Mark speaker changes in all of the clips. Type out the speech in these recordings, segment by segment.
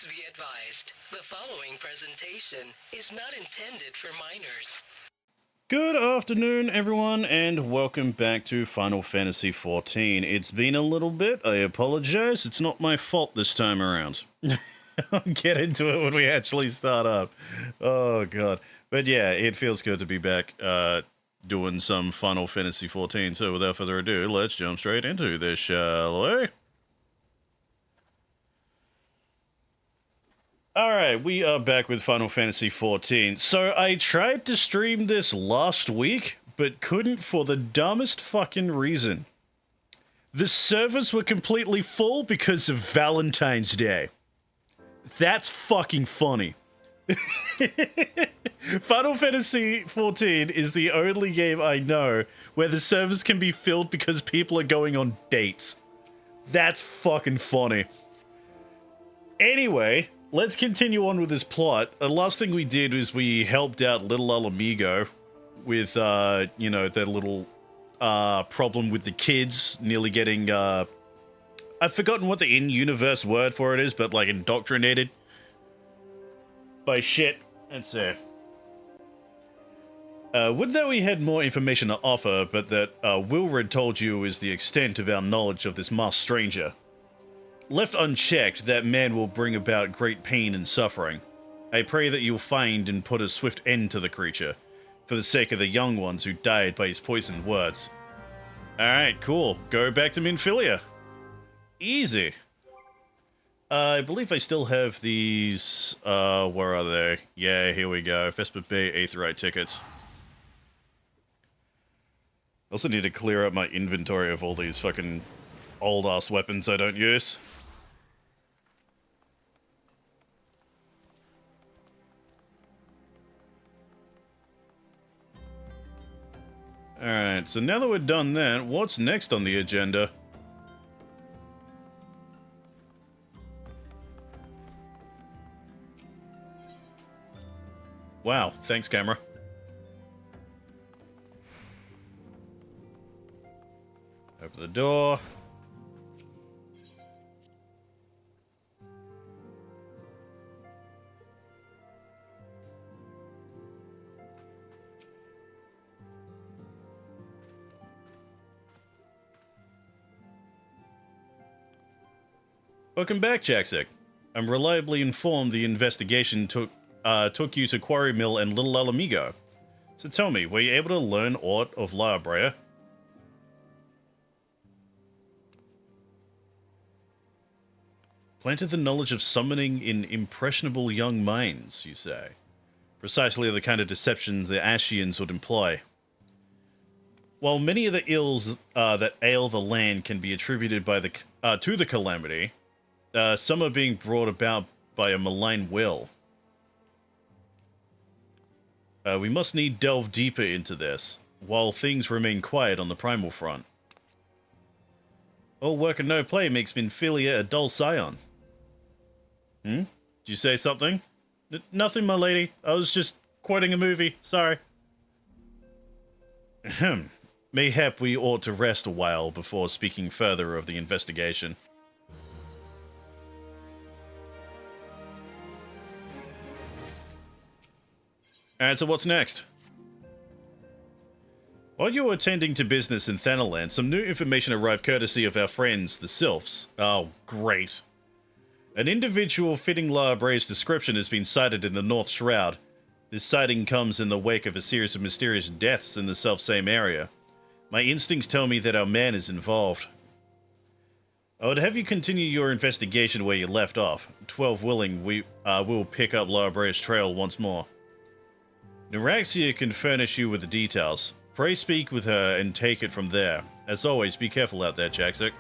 Speaker 1: Please be advised, the following presentation is not intended for minors.
Speaker 2: Good afternoon, everyone, and welcome back to Final Fantasy XIV. It's been a little bit, I apologize, it's not my fault this time around. I'll get into it when we actually start up. Oh, God. But yeah, it feels good to be back doing some Final Fantasy XIV, so without further ado, let's jump straight into this, shall we? Alright, we are back with Final Fantasy XIV. So I tried to stream this last week, but couldn't for the dumbest fucking reason. The servers were completely full because of Valentine's Day. That's fucking funny. Final Fantasy XIV is the only game I know where the servers can be filled because people are going on dates. That's fucking funny. Anyway, let's continue on with this plot. The last thing we did was we helped out little Alamigo with, you know, their little problem with the kids nearly getting, I've forgotten what the in-universe word for it is, but like indoctrinated by shit. That's it. Would that we had more information to offer, but that Wilred told you is the extent of our knowledge of this masked stranger. Left unchecked, that man will bring about great pain and suffering. I pray that you'll find and put a swift end to the creature, for the sake of the young ones who died by his poisoned words. Alright, cool. Go back to Minfilia. Easy. I believe I still have these, where are they? Yeah, here we go. Vesper Bay Aetheryte tickets. Also need to clear up my inventory of all these fucking old-ass weapons I don't use. Alright, so now that we're done that, what's next on the agenda? Wow, thanks, camera. Open the door. Welcome back, Jacksick. I'm reliably informed the investigation took you to Quarry Mill and Little Alamigo. So tell me, were you able to learn aught of La Brea? Planted the knowledge of summoning in impressionable young minds, you say. Precisely the kind of deceptions the Ashians would employ. While many of the ills that ail the land can be attributed by to the calamity, some are being brought about by a malign will. We must need delve deeper into this, while things remain quiet on the primal front. All work and no play makes Minfilia a dull scion. Did you say something? Nothing, my lady. I was just quoting a movie. Sorry. Ahem. Mayhap we ought to rest a while before speaking further of the investigation. Alright, so what's next? While you were attending to business in Thanalan, some new information arrived courtesy of our friends, the Sylphs. Oh, great. An individual fitting La Brea's description has been sighted in the North Shroud. This sighting comes in the wake of a series of mysterious deaths in the self-same area. My instincts tell me that our man is involved. I would have you continue your investigation where you left off. 12 willing, we will pick up La Brea's trail once more. Neuraxia can furnish you with the details. Pray speak with her and take it from there. As always, be careful out there, Jacksick.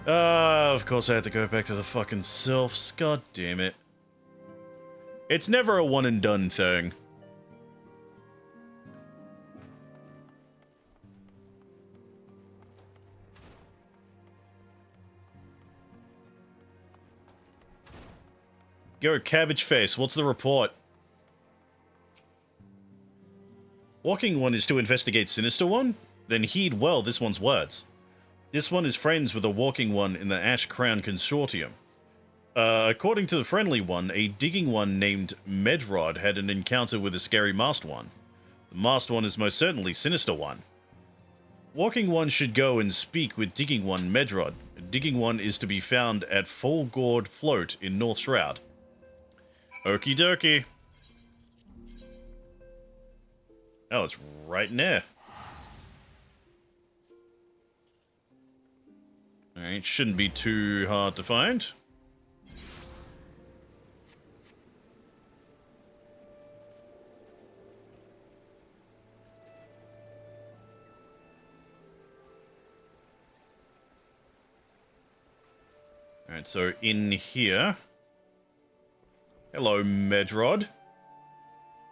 Speaker 2: Of course I have to go back to the fucking Sylphs. God damn it. It's never a one and done thing. Yo, Cabbage Face, what's the report? Walking One is to investigate Sinister One? Then heed well this one's words. This one is friends with a Walking One in the Ash Crown Consortium. According to the friendly one, a digging one named Medrod had an encounter with a scary masked one. The masked one is most certainly Sinister One. Walking one should go and speak with Digging One Medrod. Digging One is to be found at Full Gourd Float in North Shroud. Okie dokie. Oh, it's right in there. Alright, shouldn't be too hard to find. Alright, so in here. Hello, Medrod.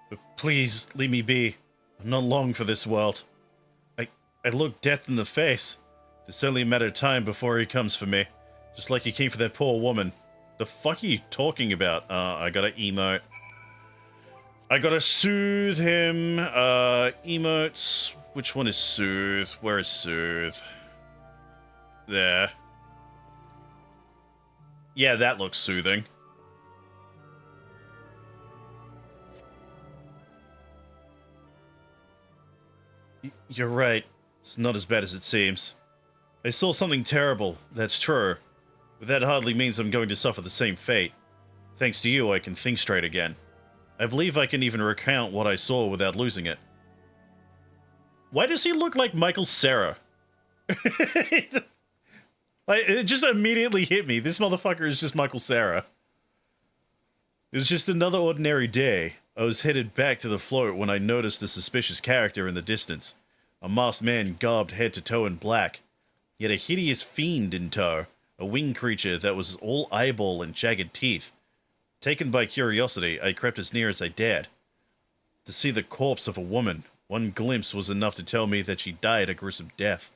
Speaker 2: But please, leave me be. I'm not long for this world. I look death in the face. It's only a matter of time before he comes for me. Just like he came for that poor woman. The fuck are you talking about? I gotta emote. I gotta soothe him. Emotes. Which one is soothe? Where is soothe? There. Yeah, that looks soothing. You're right. It's not as bad as it seems. I saw something terrible, that's true. But that hardly means I'm going to suffer the same fate. Thanks to you, I can think straight again. I believe I can even recount what I saw without losing it. Why does he look like Michael Cera? Like, it just immediately hit me. This motherfucker is just Michael Cera. It was just another ordinary day. I was headed back to the float when I noticed a suspicious character in the distance. A masked man garbed head to toe in black. He had a hideous fiend in tow, a winged creature that was all eyeball and jagged teeth. Taken by curiosity, I crept as near as I dared. To see the corpse of a woman, one glimpse was enough to tell me that she died a gruesome death.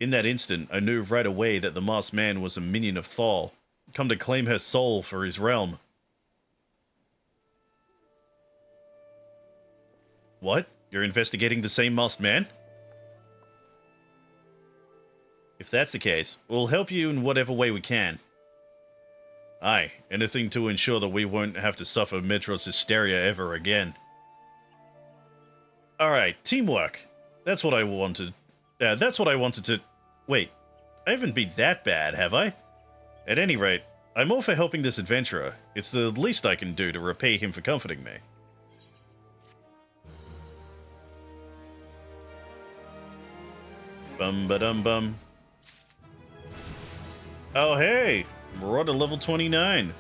Speaker 2: In that instant, I knew right away that the masked man was a minion of Thal, come to claim her soul for his realm. What? You're investigating the same masked man? If that's the case, we'll help you in whatever way we can. Aye, anything to ensure that we won't have to suffer Medrod's hysteria ever again. Alright, teamwork. That's what I wanted. That's what I wanted to... Wait, I haven't been that bad, have I? At any rate, I'm all for helping this adventurer. It's the least I can do to repay him for comforting me. Bum-ba-dum-bum. Oh, hey! We're on to level 29.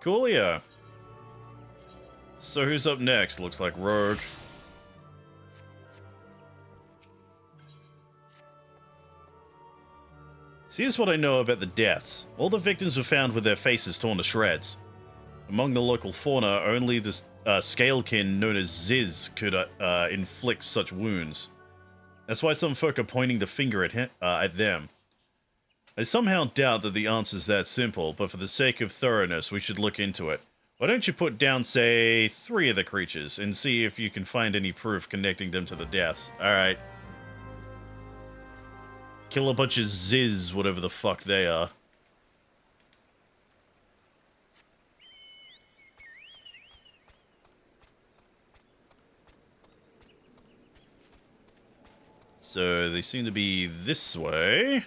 Speaker 2: Coolio. So who's up next? Looks like Rogue. So here's what I know about the deaths. All the victims were found with their faces torn to shreds. Among the local fauna, only the scalekin known as Ziz could inflict such wounds. That's why some folk are pointing the finger at them. I somehow doubt that the answer's that simple, but for the sake of thoroughness, we should look into it. Why don't you put down, say, 3 of the creatures, and see if you can find any proof connecting them to the deaths. Alright. Kill a bunch of Ziz, whatever the fuck they are. So, they seem to be this way.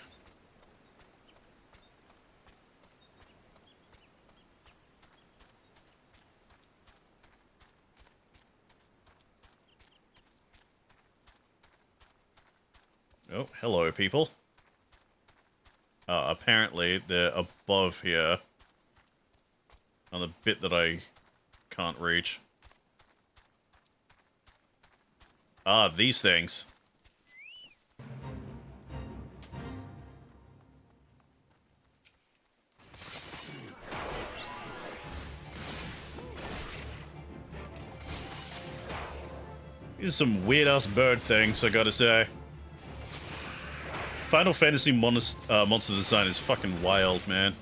Speaker 2: Oh, hello, people. Apparently, they're above here. On the bit that I can't reach. Ah, these things. These are some weird-ass bird things, I gotta say. Final Fantasy monster design is fucking wild, man.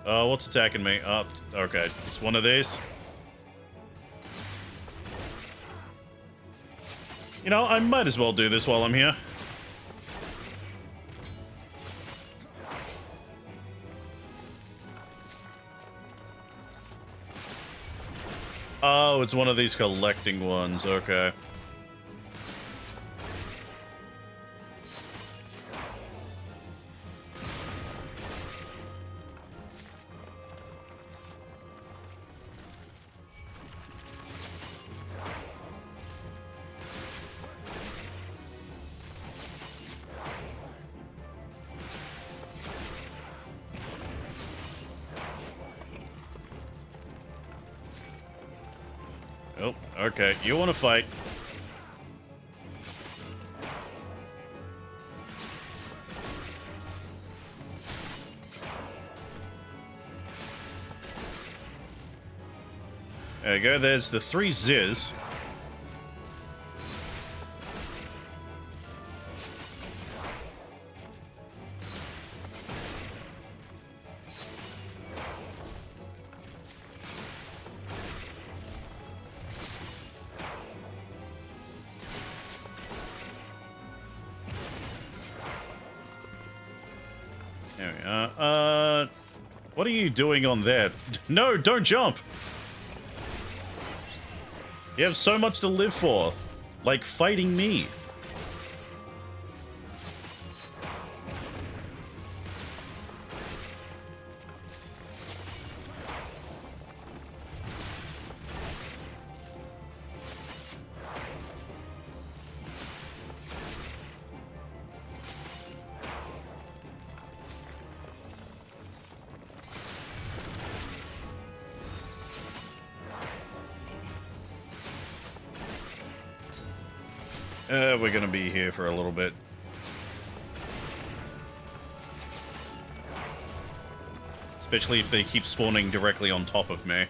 Speaker 2: What's attacking me? Oh, okay. It's one of these. You know, I might as well do this while I'm here. Oh, it's one of these collecting ones. Okay. Oh, okay. You want to fight? There you go. There's the 3 Ziz. There we are. What are you doing on there? No, don't jump! You have so much to live for. Like fighting me. We're gonna be here for a little bit. Especially if they keep spawning directly on top of me.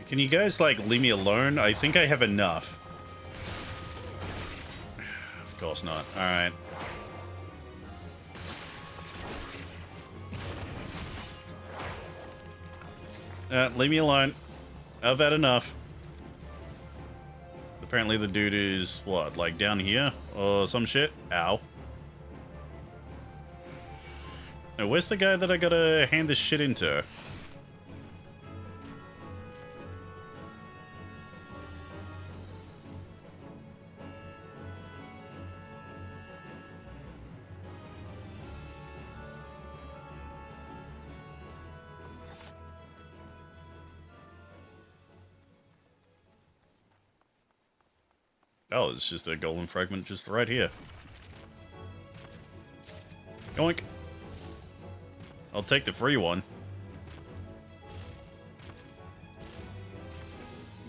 Speaker 2: Can you guys, like, leave me alone? I think I have enough. Of course not. Alright. Leave me alone. I've had enough. Apparently the dude is, what, like down here? Or some shit? Ow. Now, where's the guy that I gotta hand this shit into? Oh, it's just a golden fragment just right here. Yoink. I'll take the free one.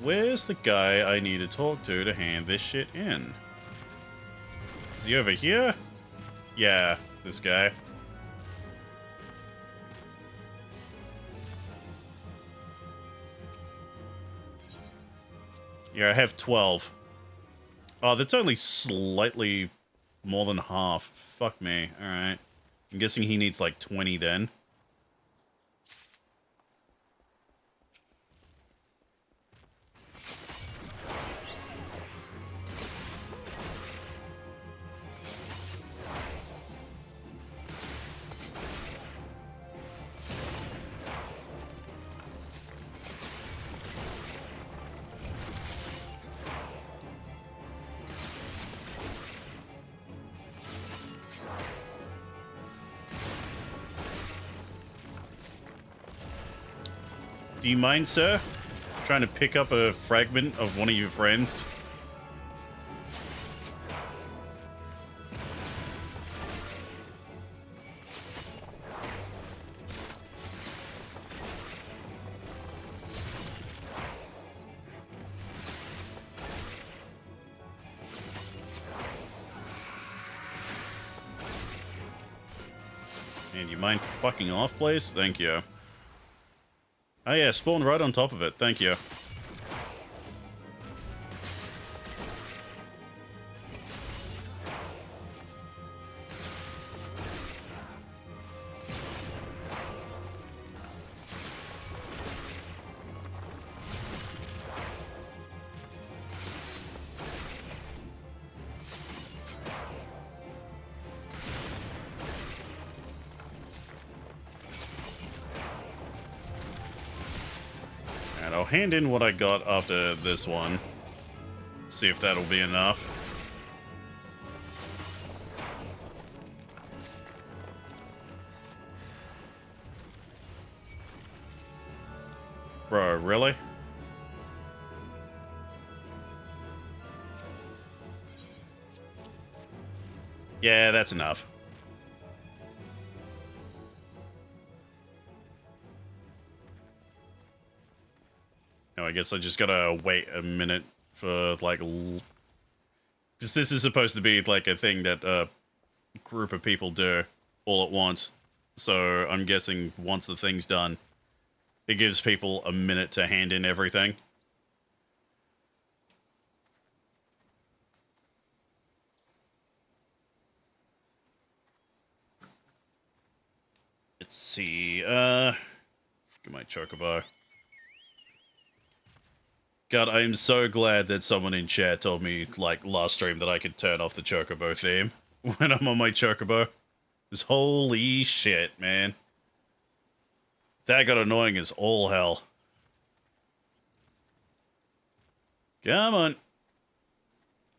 Speaker 2: Where's the guy I need to talk to hand this shit in? Is he over here? Yeah, this guy. Yeah, I have 12. Oh, that's only slightly more than half. Fuck me. Alright. I'm guessing he needs like 20 then. Do you mind, sir? Trying to pick up a fragment of one of your friends? And you mind fucking off, please? Thank you. Oh yeah, spawned right on top of it. Thank you. And I'll hand in what I got after this one. See if that'll be enough. Bro, really? Yeah, that's enough. Now I guess I just gotta wait a minute for, like, because this is supposed to be, like, a thing that a group of people do all at once. So I'm guessing once the thing's done, it gives people a minute to hand in everything. Let's see, get my chocobo. God, I am so glad that someone in chat told me, like, last stream that I could turn off the chocobo theme when I'm on my chocobo. Because holy shit, man. That got annoying as all hell. Come on.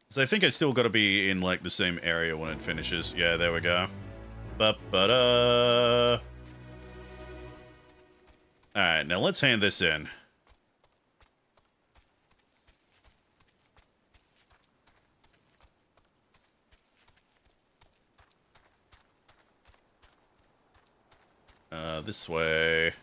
Speaker 2: So I think I still gotta be in, like, the same area when it finishes. Yeah, there we go. Ba-ba-da. Alright, now let's hand this in. This way.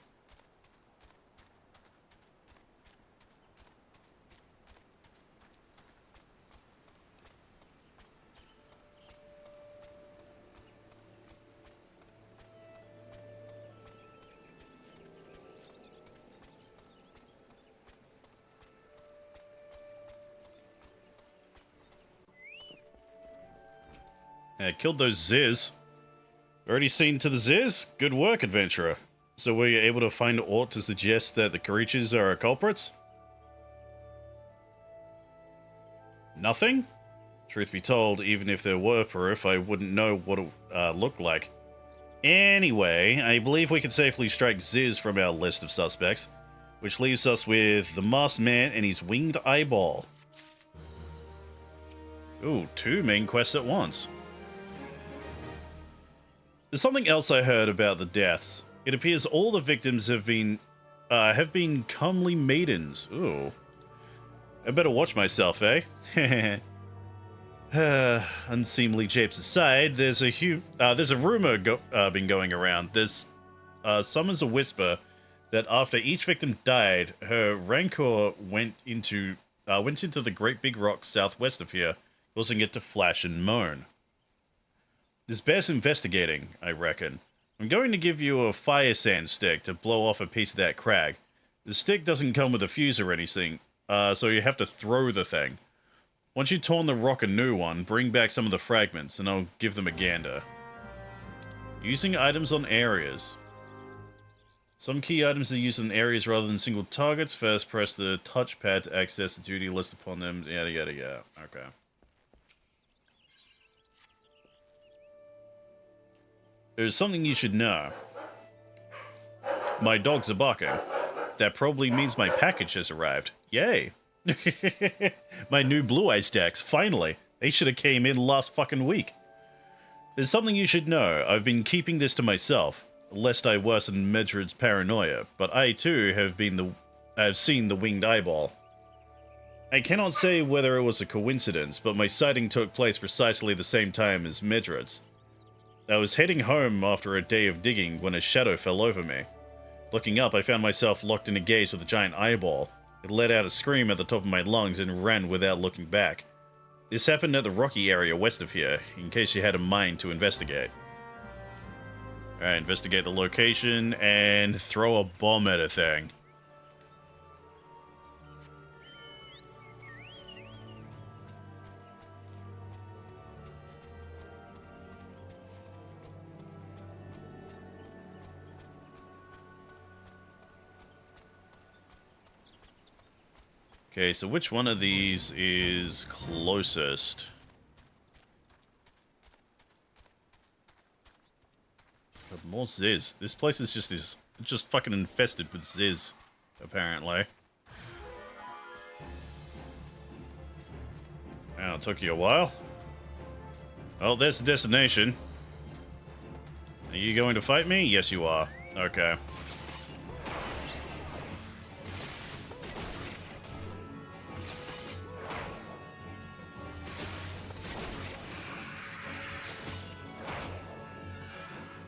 Speaker 2: Yeah, killed those Ziz. Already seen to the Ziz? Good work, adventurer. So were you able to find aught to suggest that the creatures are culprits? Nothing? Truth be told, even if there were proof, I wouldn't know what it looked like. Anyway, I believe we can safely strike Ziz from our list of suspects, which leaves us with the masked man and his winged eyeball. Ooh, 2 main quests at once. There's something else I heard about the deaths. It appears all the victims have been comely maidens. Ooh. I better watch myself, eh? Unseemly japes aside, there's a rumor been going around. There's summons a whisper that after each victim died, her rancor went into the great big rock southwest of here, causing it to flash and moan. This bears investigating, I reckon. I'm going to give you a fire sand stick to blow off a piece of that crag. The stick doesn't come with a fuse or anything, so you have to throw the thing. Once you've torn the rock a new one, bring back some of the fragments, and I'll give them a gander. Using items on areas. Some key items are used on areas rather than single targets. First, press the touchpad to access the duty list upon them. Yada yada yada. Okay. There's something you should know. My dogs are barking. That probably means my package has arrived. Yay. My new Blue Eyes decks, finally. They should have came in last fucking week. There's something you should know. I've been keeping this to myself, lest I worsen Medred's paranoia, but I too have seen the winged eyeball. I cannot say whether it was a coincidence, but my sighting took place precisely the same time as Medred's. I was heading home after a day of digging when a shadow fell over me. Looking up, I found myself locked in a gaze with a giant eyeball. It let out a scream at the top of my lungs and ran without looking back. This happened at the rocky area west of here, in case you had a mind to investigate. Alright, investigate the location and throw a bomb at a thing. Okay, so which one of these is closest? God, more Ziz. This place is just fucking infested with Ziz, apparently. Oh, it took you a while. Well, there's the destination. Are you going to fight me? Yes, you are. Okay.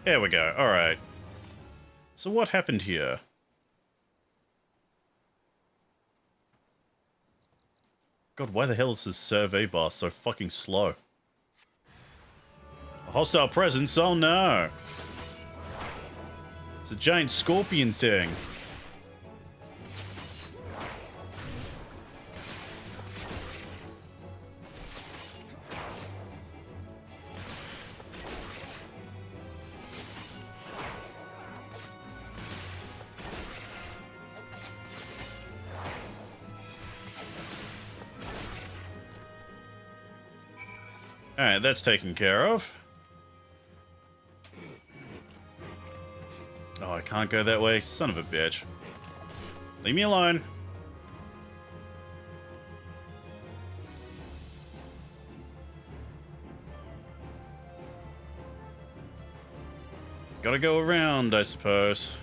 Speaker 2: There we go. Alright. So what happened here? God, why the hell is this survey bar so fucking slow? A hostile presence? Oh no! It's a giant scorpion thing. Alright, that's taken care of. Oh, I can't go that way. Son of a bitch. Leave me alone. Gotta go around, I suppose.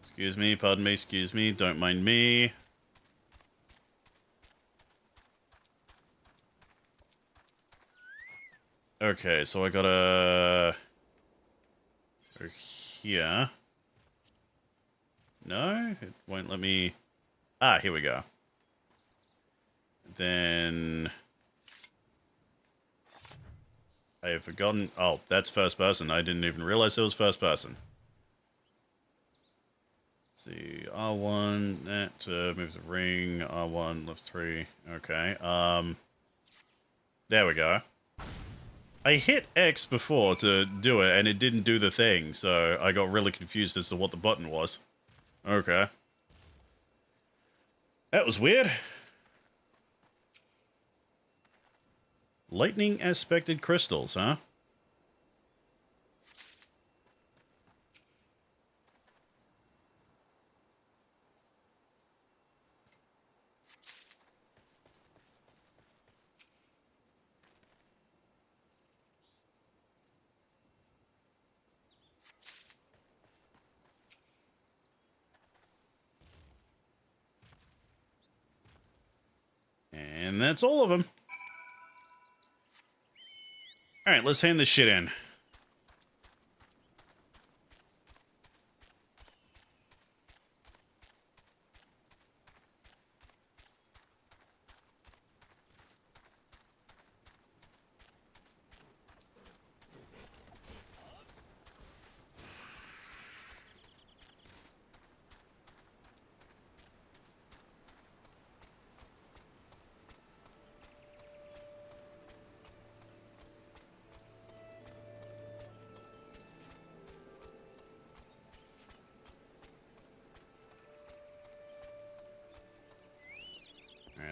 Speaker 2: Excuse me, pardon me, excuse me, don't mind me. Okay, so I gotta... go here. No? It won't let me... Ah, here we go. Then... I have forgotten... Oh, that's first person. I didn't even realize it was first person. Let's see, R1, that moves the ring, R1, left 3. Okay, there we go. I hit X before to do it, and it didn't do the thing, so I got really confused as to what the button was. Okay. That was weird. Lightning aspected crystals, huh? And that's all of them. Alright, let's hand this shit in.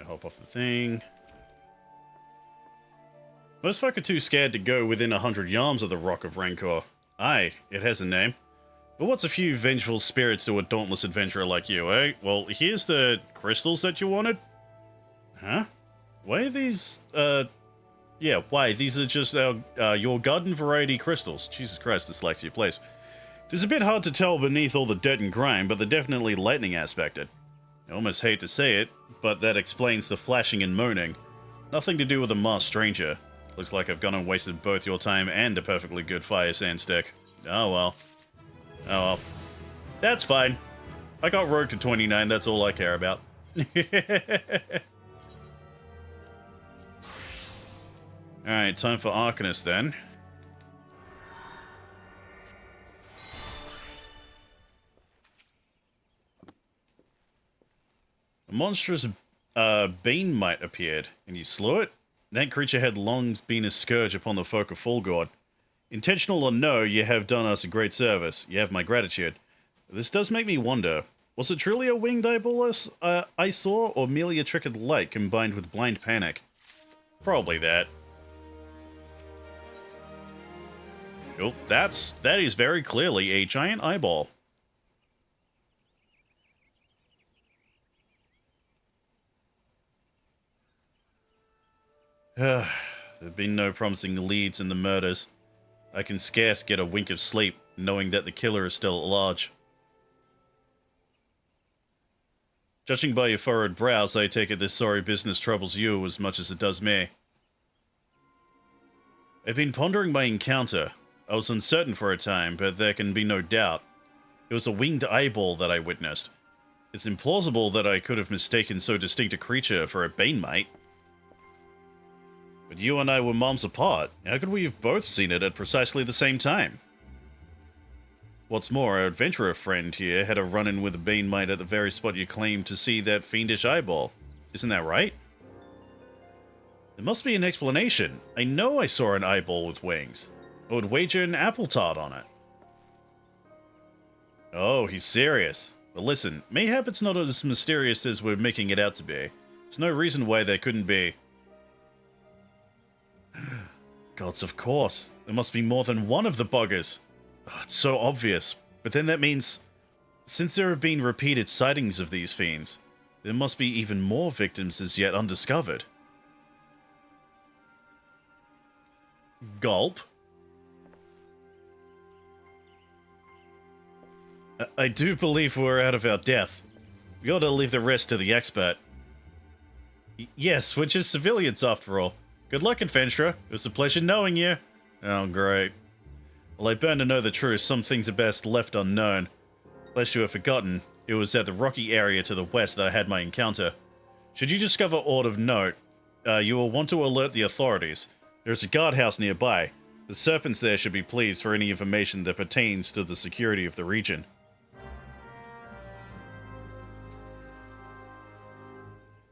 Speaker 2: Hop off the thing. Most folk are too scared to go within 100 yards of the Rock of Rancor. Aye, it has a name. But what's a few vengeful spirits to a dauntless adventurer like you, eh? Well, here's the crystals that you wanted. Huh? Why are these, yeah, why? These are just your garden variety crystals. Jesus Christ, dyslexia, please. It is a bit hard to tell beneath all the dirt and grime, but they're definitely lightning aspected. I almost hate to say it, but that explains the flashing and moaning. Nothing to do with a masked stranger. Looks like I've gone and wasted both your time and a perfectly good fire sand stick. Oh well. Oh well. That's fine. I got rogue to 29, that's all I care about. Alright, time for Arcanist then. A monstrous bean mite appeared, and you slew it? That creature had long been a scourge upon the folk of Fulgord. Intentional or no, you have done us a great service. You have my gratitude. This does make me wonder, was it truly a winged eyeball I saw, or merely a trick of the light combined with blind panic? Probably that. Oh, that is very clearly a giant eyeball. There have been no promising leads in the murders. I can scarce get a wink of sleep, knowing that the killer is still at large. Judging by your furrowed brows, I take it this sorry business troubles you as much as it does me. I've been pondering my encounter. I was uncertain for a time, but there can be no doubt. It was a winged eyeball that I witnessed. It's implausible that I could have mistaken so distinct a creature for a banemite. But you and I were moms apart. How could we have both seen it at precisely the same time? What's more, our adventurer friend here had a run-in with a banemite at the very spot you claimed to see that fiendish eyeball. Isn't that right? There must be an explanation. I know I saw an eyeball with wings. I would wager an apple tart on it. Oh, he's serious. But listen, mayhap it's not as mysterious as we're making it out to be. There's no reason why there couldn't be. Gods, of course. There must be more than one of the buggers. Oh, it's so obvious. But then that means, since there have been repeated sightings of these fiends, there must be even more victims as yet undiscovered. Gulp. I do believe we're out of our depth. We ought to leave the rest to the expert. Yes, we're just civilians after all. Good luck, adventurer. It was a pleasure knowing you. Oh, great. Well, I burn to know the truth. Some things are best left unknown. Lest you have forgotten, it was at the rocky area to the west that I had my encounter. Should you discover aught of note, you will want to alert the authorities. There's a guardhouse nearby. The serpents there should be pleased for any information that pertains to the security of the region.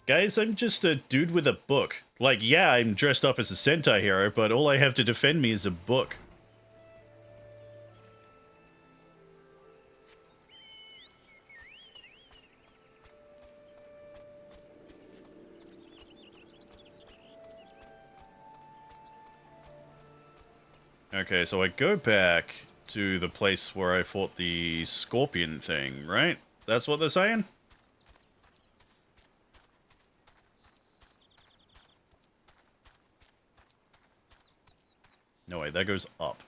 Speaker 2: Guys, I'm just a dude with a book. Like, yeah, I'm dressed up as a Sentai hero, but all I have to defend me is a book. Okay, so I go back to the place where I fought the scorpion thing, right? That's what they're saying? No, wait, that goes up.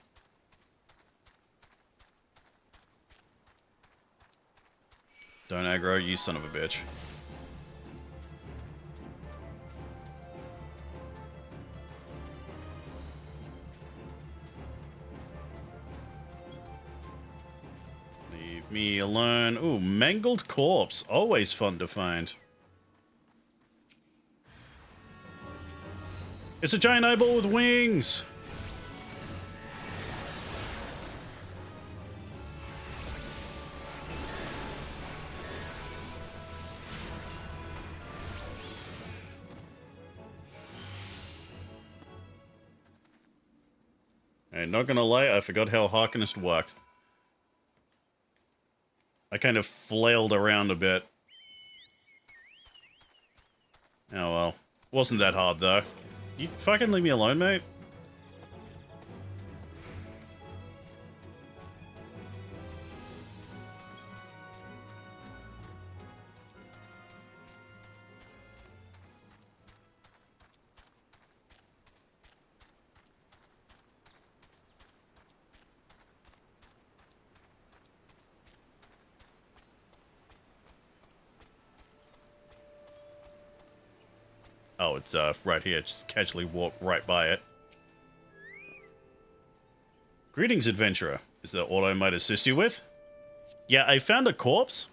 Speaker 2: Don't aggro, you son of a bitch. Leave me alone. Ooh, mangled corpse. Always fun to find. It's a giant eyeball with wings! And not gonna lie, I forgot how Harkenist worked. I kind of flailed around a bit. Oh well. Wasn't that hard though. You fucking leave me alone, mate? Oh, it's right here. Just casually walk right by it. Greetings, adventurer. Is there aught I might assist you with? Yeah, I found a corpse.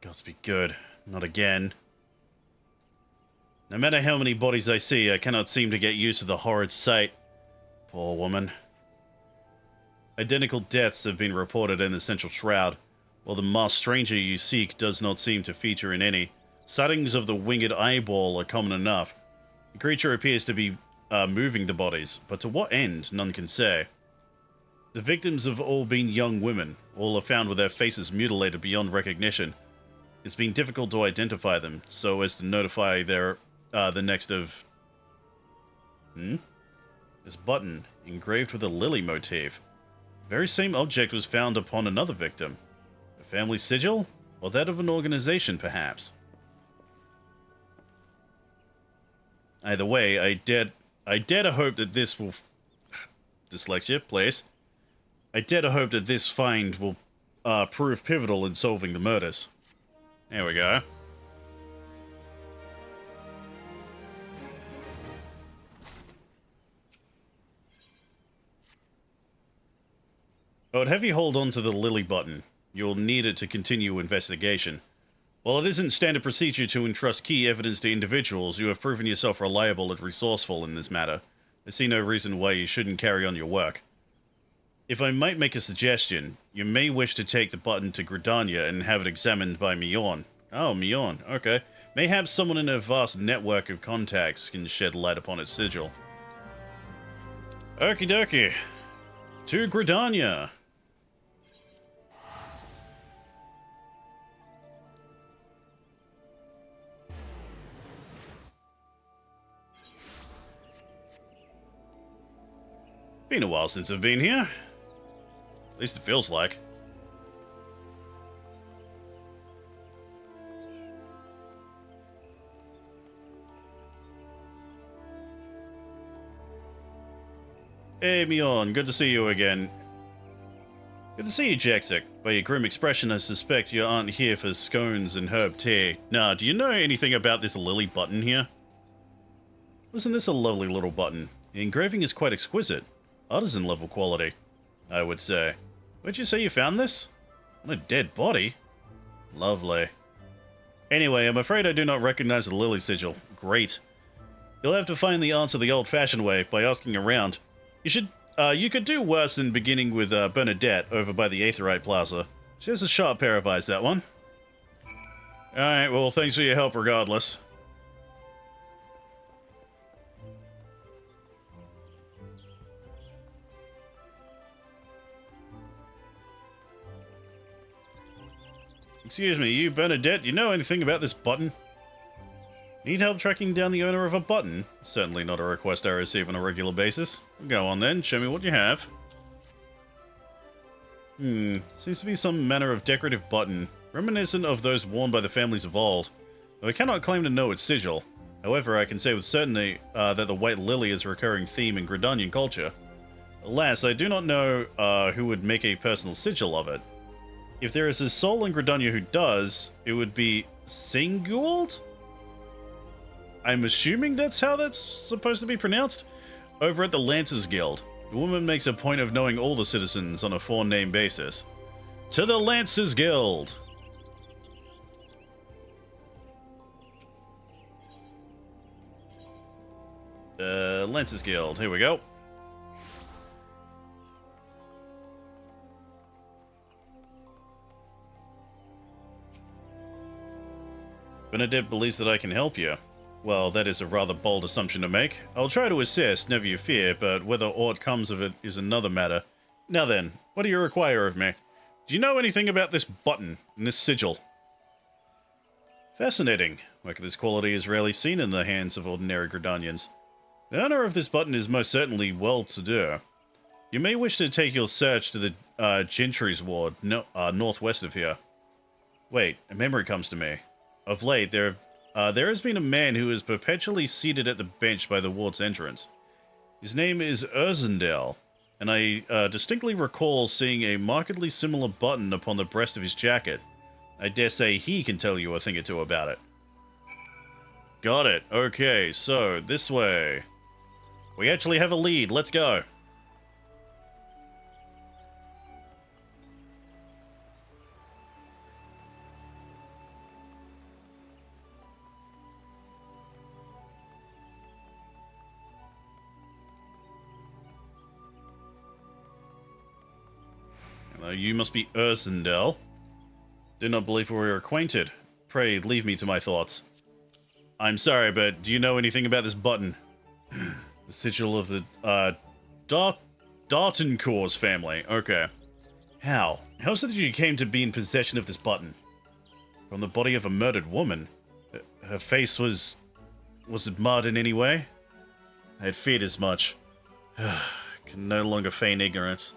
Speaker 2: Gods be good. Not again. No matter how many bodies I see, I cannot seem to get used to the horrid sight. Poor woman. Identical deaths have been reported in the Central Shroud, while the masked stranger you seek does not seem to feature in any. Sightings of the winged eyeball are common enough. The creature appears to be moving the bodies, but to what end, none can say. The victims have all been young women. All are found with their faces mutilated beyond recognition. It's been difficult to identify them, so as to notify their the next of... This button, engraved with a lily motif. The very same object was found upon another victim. A family sigil? Or that of an organization, perhaps? Either way, I dare to hope that this will... Dyslexia, please. I dare to hope that this find will prove pivotal in solving the murders. There we go. I would have you hold on to the lily button. You'll need it to continue investigation. While it isn't standard procedure to entrust key evidence to individuals, you have proven yourself reliable and resourceful in this matter. I see no reason why you shouldn't carry on your work. If I might make a suggestion, you may wish to take the button to Gridania and have it examined by Miorn. Oh, Miorn, okay. Mayhaps someone in her vast network of contacts can shed light upon its sigil. Okie dokie. To Gridania. Been a while since I've been here. At least it feels like. Hey, Mion, good to see you again. Good to see you, Jaxic. By your grim expression, I suspect you aren't here for scones and herb tea. Nah, do you know anything about this lily button here? Isn't this a lovely little button? The engraving is quite exquisite. Artisan level quality, I would say. Where'd you say you found this? On a dead body? Lovely. Anyway, I'm afraid I do not recognize the lily sigil. Great. You'll have to find the answer the old-fashioned way, by asking around. You could do worse than beginning with Bernadette over by the Aetherite Plaza. She has a sharp pair of eyes, that one. Alright, well, thanks for your help regardless. Excuse me, you Bernadette, you know anything about this button? Need help tracking down the owner of a button? Certainly not a request I receive on a regular basis. Go on then, show me what you have. Seems to be some manner of decorative button, reminiscent of those worn by the families of old. Though I cannot claim to know its sigil. However, I can say with certainty that the white lily is a recurring theme in Gridanian culture. Alas, I do not know who would make a personal sigil of it. If there is a soul in Gridania who does, it would be Singgould? I'm assuming that's how that's supposed to be pronounced? Over at the Lancers Guild, the woman makes a point of knowing all the citizens on a four-name basis. To the Lancers Guild! Lancers Guild, here we go. Bernadette believes that I can help you. Well, that is a rather bold assumption to make. I'll try to assist, never you fear, but whether aught comes of it is another matter. Now then, what do you require of me? Do you know anything about this button and this sigil? Fascinating. Work of this quality is rarely seen in the hands of ordinary Gridanians. The owner of this button is most certainly well-to-do. You may wish to take your search to the Gentry's Ward, northwest of here. Wait, a memory comes to me. Of late, there has been a man who is perpetually seated at the bench by the ward's entrance. His name is Urzendale, and I distinctly recall seeing a markedly similar button upon the breast of his jacket. I dare say he can tell you a thing or two about it. Got it. Okay, so, this way. We actually have a lead. Let's go. You must be Ursendel. Did not believe we were acquainted. Pray, leave me to my thoughts. I'm sorry, but do you know anything about this button? The sigil of the, Dartoncourt's family. Okay. How? How is it that you came to be in possession of this button? From the body of a murdered woman? Her face was it marred in any way? I had feared as much. Can no longer feign ignorance.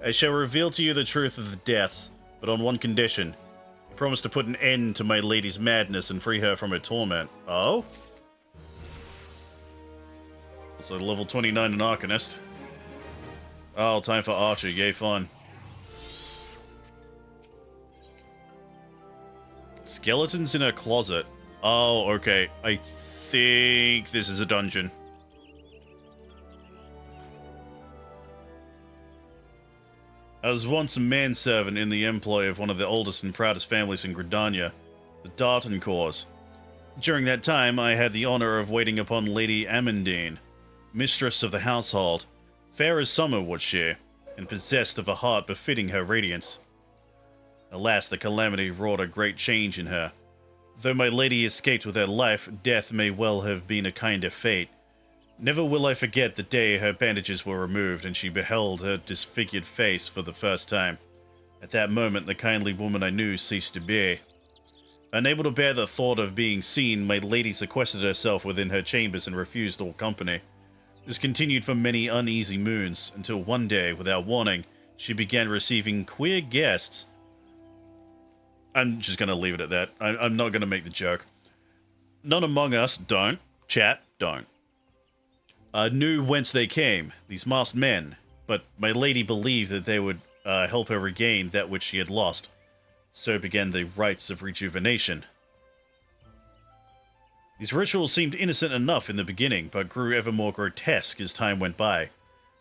Speaker 2: I shall reveal to you the truth of the deaths, but on one condition. I promise to put an end to my lady's madness and free her from her torment. Oh? So level 29 an Arcanist. Oh, time for Archer. Yay, fun. Skeletons in her closet. Oh, okay. I think this is a dungeon. I was once a manservant in the employ of one of the oldest and proudest families in Gridania, the Dartoncourts. During that time, I had the honor of waiting upon Lady Amandine, mistress of the household. Fair as summer was she, and possessed of a heart befitting her radiance. Alas, the calamity wrought a great change in her. Though my lady escaped with her life, death may well have been a kind of fate. Never will I forget the day her bandages were removed and she beheld her disfigured face for the first time. At that moment, the kindly woman I knew ceased to be. Unable to bear the thought of being seen, my lady sequestered herself within her chambers and refused all company. This continued for many uneasy moons, until one day, without warning, she began receiving queer guests. I'm just going to leave it at that. I'm not going to make the joke. None among us, don't, chat, don't, knew whence they came, these masked men, but my lady believed that they would help her regain that which she had lost. So began the rites of rejuvenation. These rituals seemed innocent enough in the beginning, but grew ever more grotesque as time went by.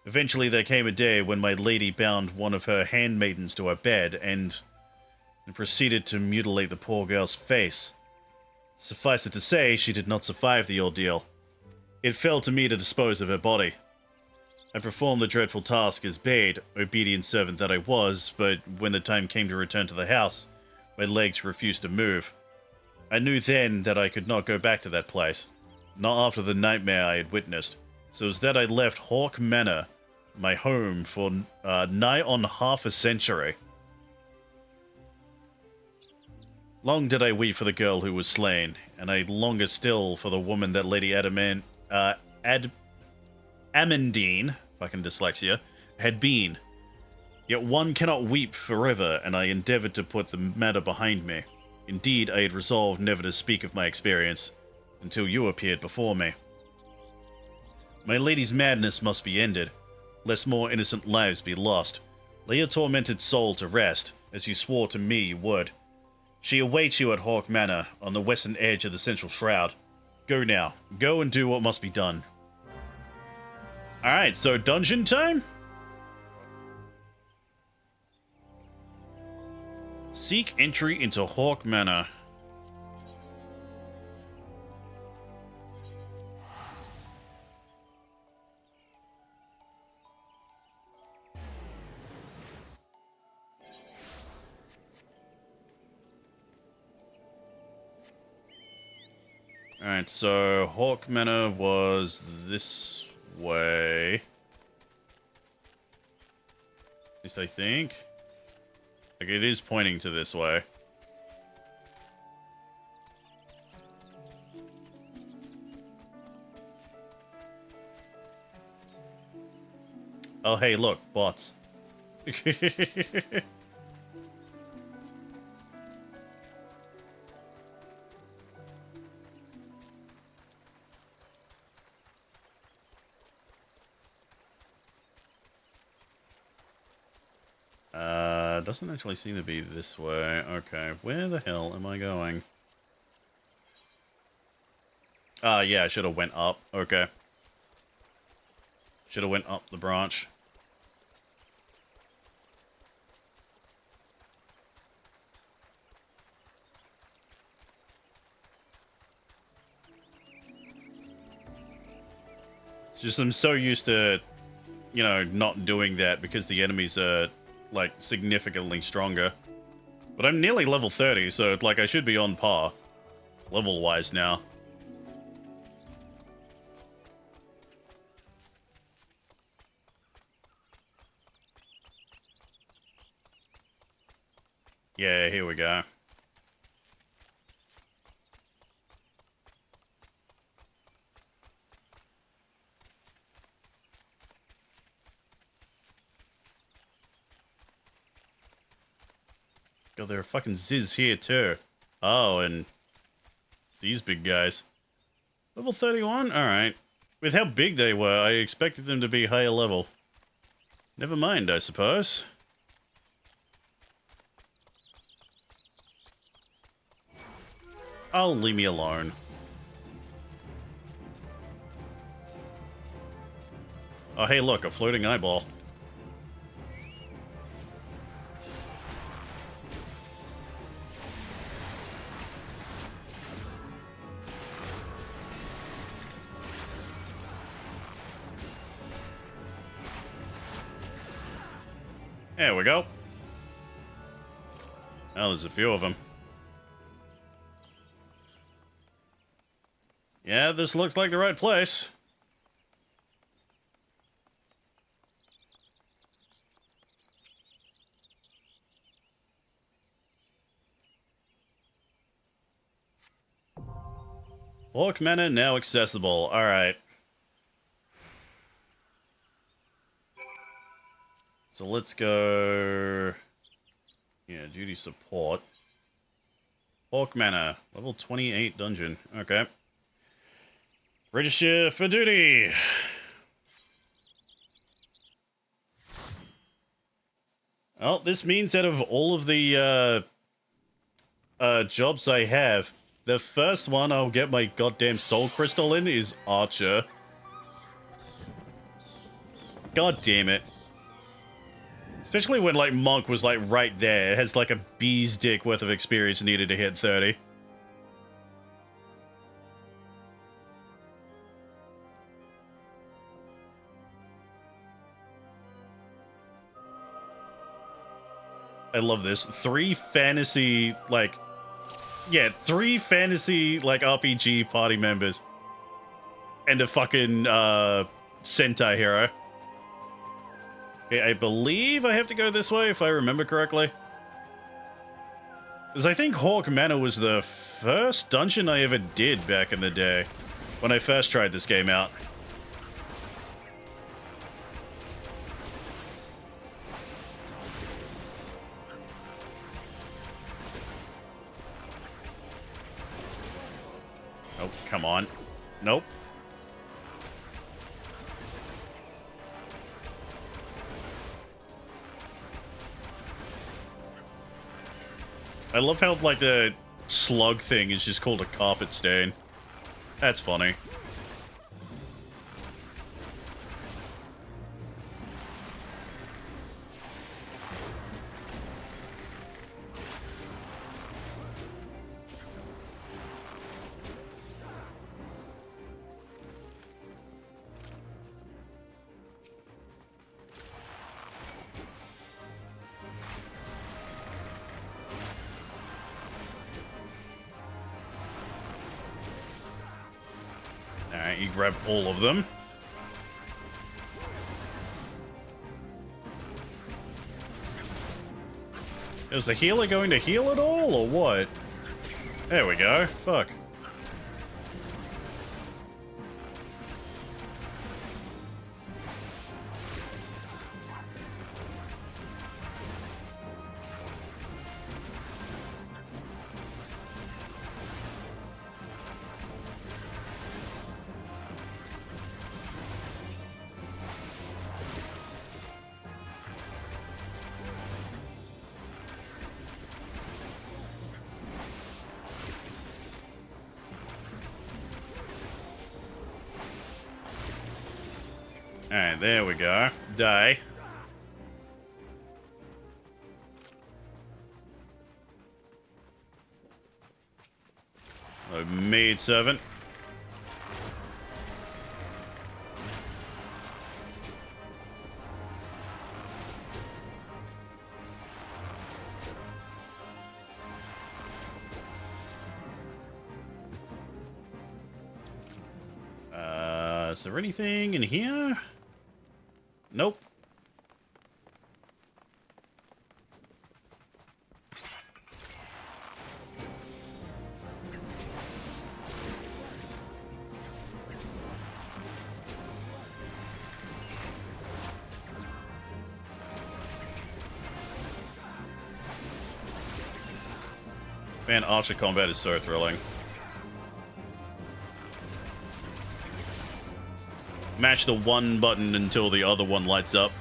Speaker 2: Eventually there came a day when my lady bound one of her handmaidens to her bed and proceeded to mutilate the poor girl's face. Suffice it to say, she did not survive the ordeal. It fell to me to dispose of her body. I performed the dreadful task as bade, obedient servant that I was, but when the time came to return to the house, my legs refused to move. I knew then that I could not go back to that place, not after the nightmare I had witnessed, so it was that I left Hawk Manor, my home, for nigh on half a century. Long did I weep for the girl who was slain, and I longer still for the woman that Lady Amandine, fucking dyslexia, had been. Yet one cannot weep forever, and I endeavored to put the matter behind me. Indeed, I had resolved never to speak of my experience, until you appeared before me. My lady's madness must be ended, lest more innocent lives be lost. Lay your tormented soul to rest, as you swore to me you would. She awaits you at Hawk Manor, on the western edge of the Central Shroud. Go now. Go and do what must be done. Alright, so dungeon time? Seek entry into Hawk Manor. Alright, so Hawk Manor was this way. At least I think. Like, it is pointing to this way. Oh, hey, look, bots. Doesn't actually seem to be this way. Okay, where the hell am I going? Ah, yeah, I should have went up. Okay. Should have went up the branch. It's just I'm so used to, you know, not doing that because the enemies are like, significantly stronger. But I'm nearly level 30, so, like, I should be on par. Level-wise now. Yeah, here we go. God, there are fucking Ziz here, too. Oh, and these big guys. Level 31? Alright. With how big they were, I expected them to be higher level. Never mind, I suppose. Oh, leave me alone. Oh, hey, look, a floating eyeball. There we go. Oh, there's a few of them. Yeah, this looks like the right place. Hawk Manor now accessible. Alright. So let's go... Yeah, duty support. Hawk Manor. Level 28 dungeon. Okay. Register for duty! Well, this means out of all of the, jobs I have, the first one I'll get my goddamn soul crystal in is Archer. God damn it. Especially when, like, Monk was, like, right there. It has, like, a bee's dick worth of experience needed to hit 30. I love this. Three fantasy, like, RPG party members. And a fucking, Sentai hero. Okay, I believe I have to go this way, if I remember correctly. Because I think Hawk Manor was the first dungeon I ever did back in the day. When I first tried this game out. Oh, come on. Nope. I love how, like, the slug thing is just called a carpet stain. That's funny. Alright, you grab all of them. Is the healer going to heal at all, or what? There we go. Fuck. Alright, there we go. Die. A maid servant. Is there anything in here? Nope. Man, Archer combat is so thrilling. Mash the one button until the other one lights up.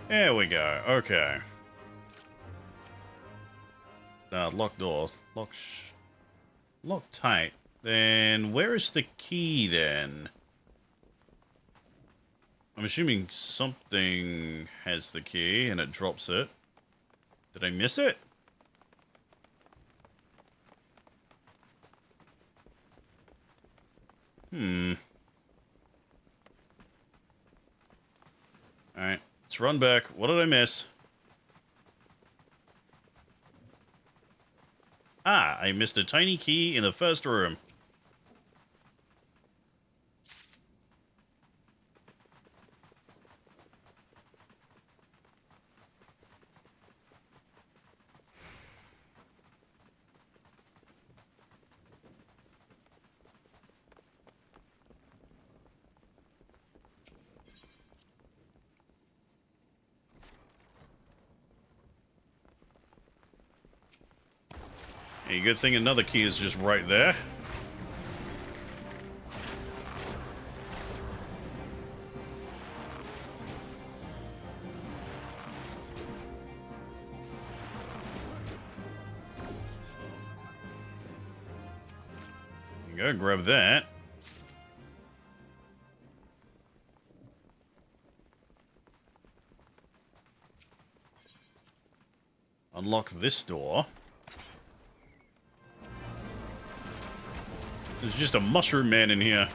Speaker 2: There we go. Okay. Lock door. Lock tight. Then where is the key then? I'm assuming something has the key and it drops it. Did I miss it? Alright. Let's run back. What did I miss? Ah, I missed a tiny key in the first room. Hey, good thing another key is just right there. There you go, grab that. Unlock this door. There's just a mushroom man in here.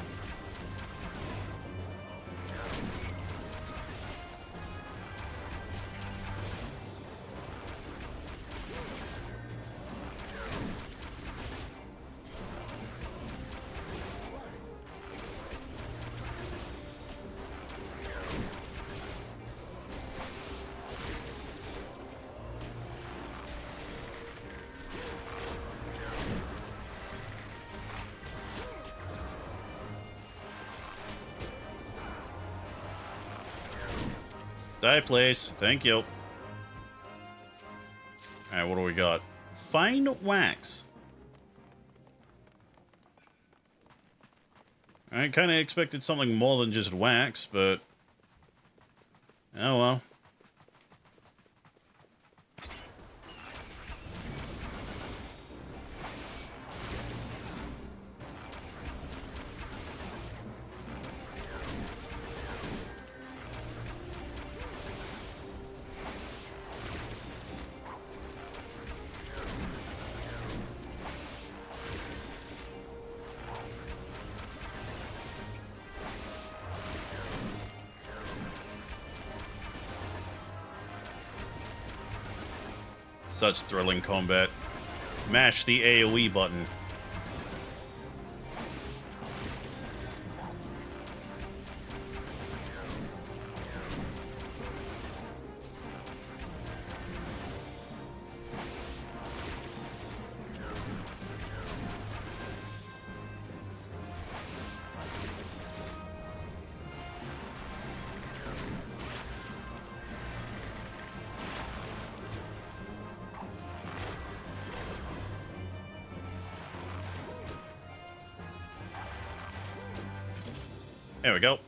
Speaker 2: Die, please. Thank you. Alright, what do we got? Fine wax. I kind of expected something more than just wax, but... oh well. Such thrilling combat. Mash the AoE button. There we go.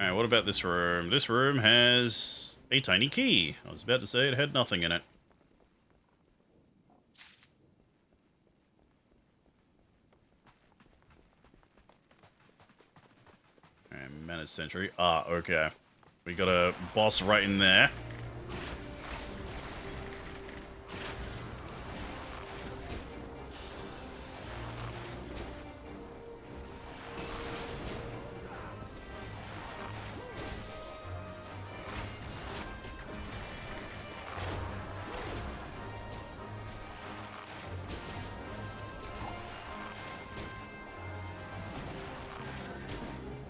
Speaker 2: Alright, what about this room? This room has a tiny key. I was about to say it had nothing in it. Alright, Mana Sentry. Ah, okay. We got a boss right in there.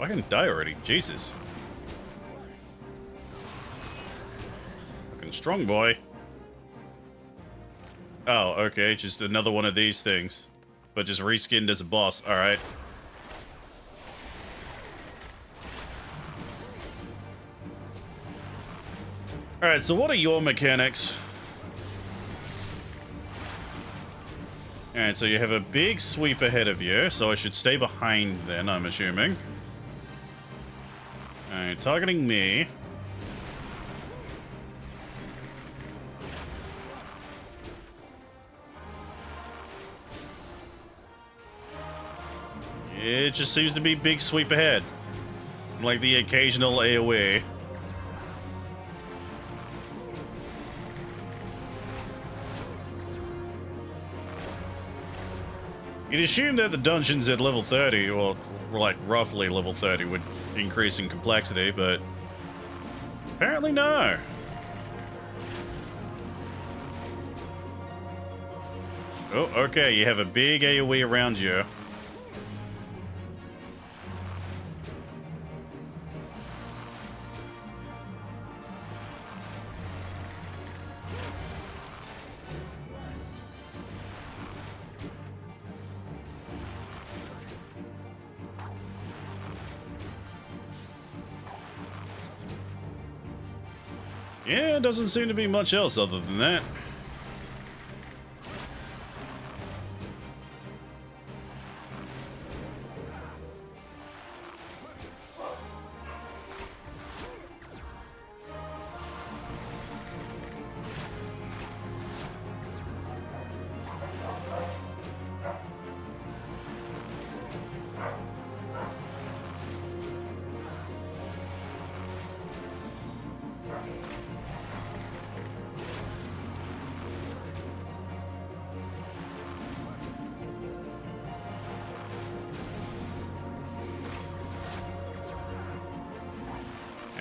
Speaker 2: I can die already. Jesus. Fucking strong boy. Oh, okay. Just another one of these things. But just reskinned as a boss. Alright. Alright, so what are your mechanics? Alright, so you have a big sweep ahead of you, so I should stay behind then, I'm assuming. Alright, targeting me. It just seems to be big sweep ahead. Like the occasional AoE. You'd assume that the dungeons at level 30, or like roughly level 30, would increase in complexity, but apparently no. Oh, okay, you have a big AoE around you. Yeah, doesn't seem to be much else other than that.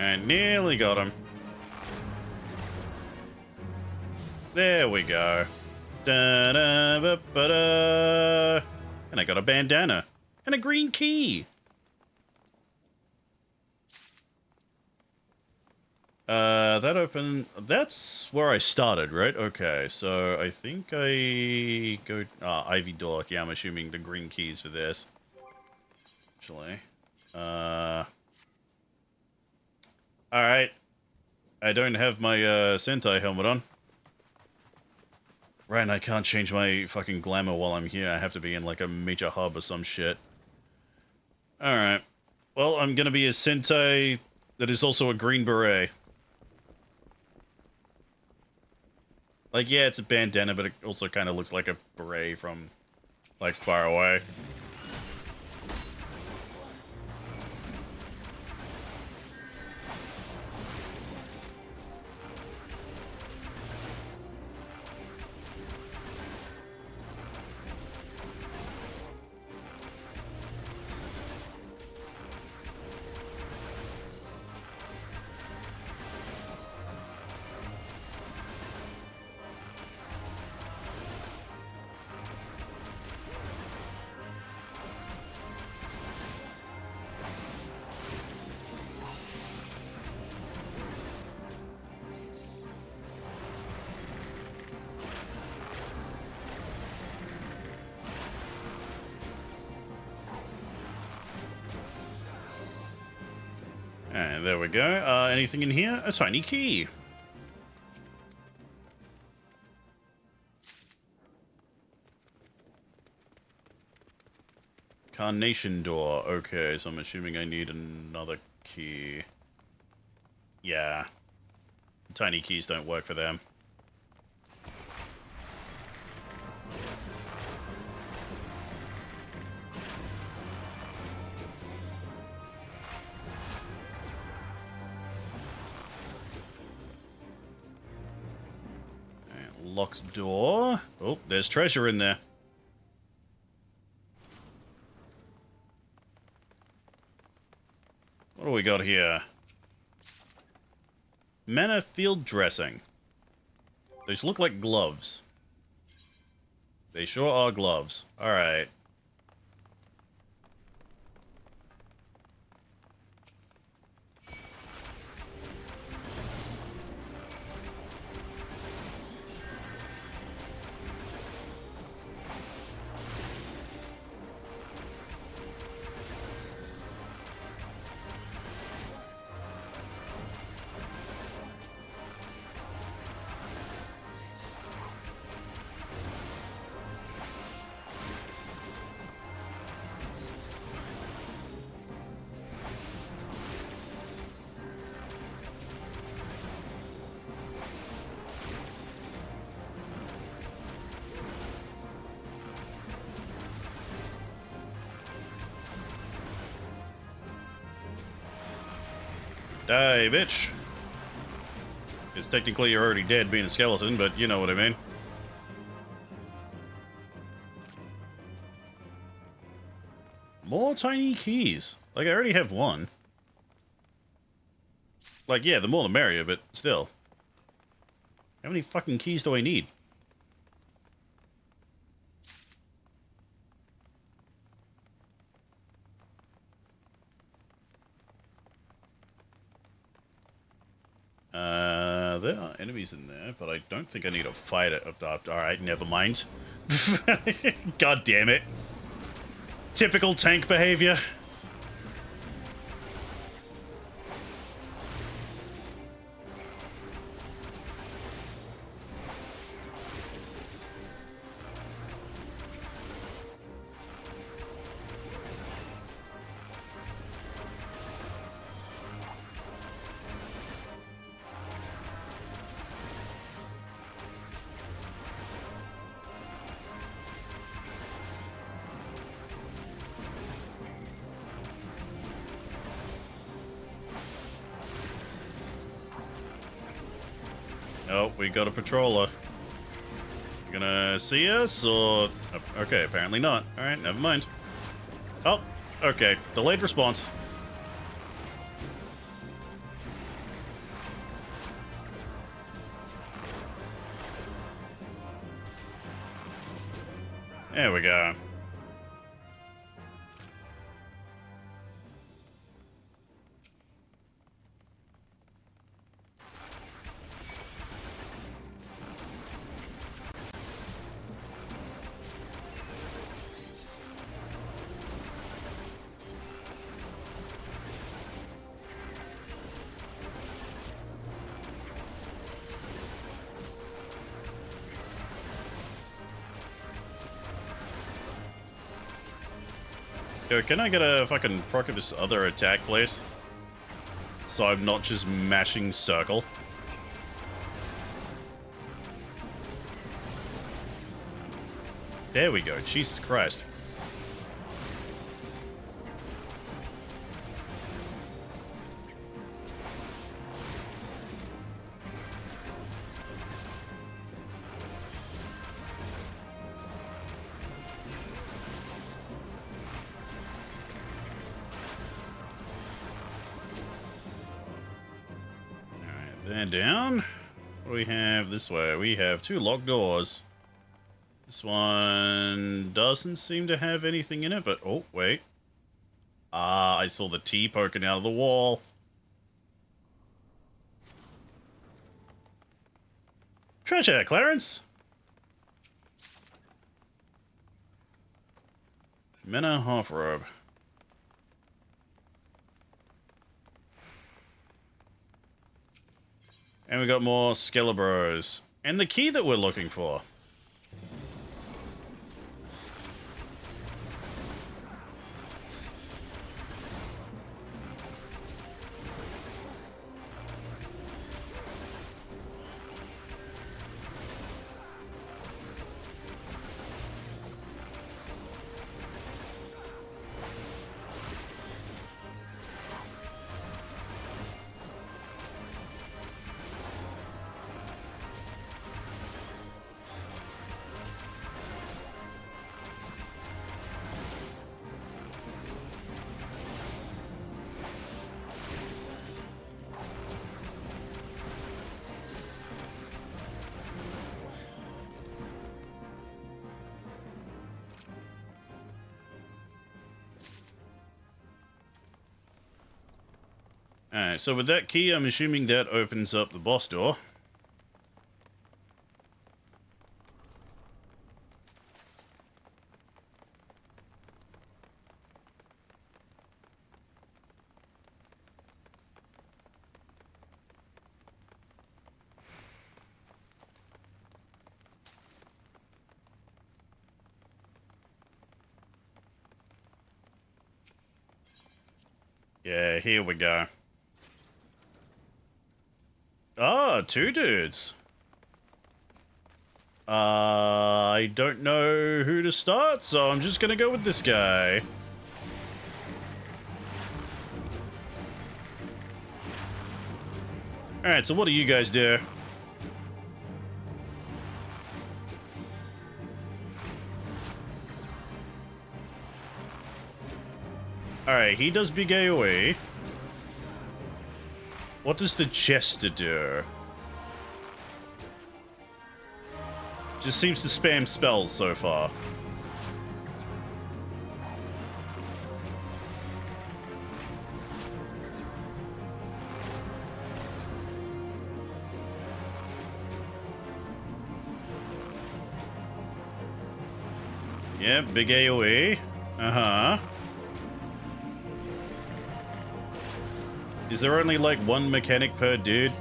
Speaker 2: And nearly got him. There we go. Da-da-ba-ba-da. And I got a bandana. And a green key. That opened... That's where I started, right? Okay, so I think I go... Ivy door. Yeah, I'm assuming the green keys for this. Actually. Alright. I don't have my, Sentai helmet on. Right, and I can't change my fucking glamour while I'm here. I have to be in, like, a major hub or some shit. Alright. Well, I'm gonna be a Sentai that is also a green beret. Like, yeah, it's a bandana, but it also kind of looks like a beret from, like, far away. And there we go. Anything in here? A tiny key. Carnation door. Okay, so I'm assuming I need another key. Yeah. Tiny keys don't work for them. Locked door. Oh, there's treasure in there. What do we got here? Manor field dressing. These look like gloves. They sure are gloves. Alright. Die, bitch. Because technically you're already dead being a skeleton, but you know what I mean. More tiny keys. Like, I already have one. Like, yeah, the more the merrier, but still. How many fucking keys do I need? There are enemies in there, but I don't think I need to fight it. Alright, never mind. God damn it. Typical tank behavior. Oh, we got a patroller. You gonna see us, or... Okay, apparently not. Alright, never mind. Oh, okay. Delayed response. There we go. Yo, can I get a fucking proc of this other attack, please? So I'm not just mashing circle. There we go. Jesus Christ. Alright, they're down. What do we have this way? We have 2 locked doors. This one doesn't seem to have anything in it, but... Oh, wait. Ah, I saw the T poking out of the wall. Treasure, Clarence! Mena half-robe. And we got more Skelebros. And the key that we're looking for. Alright, so with that key, I'm assuming that opens up the boss door. Yeah, here we go. Ah, two dudes. I don't know who to start, so I'm just gonna go with this guy. Alright, so what do you guys do? Alright, he does big AoE. What does the Jester do? Just seems to spam spells so far. Yeah, big AoE. Uh-huh. Is there only like one mechanic per dude?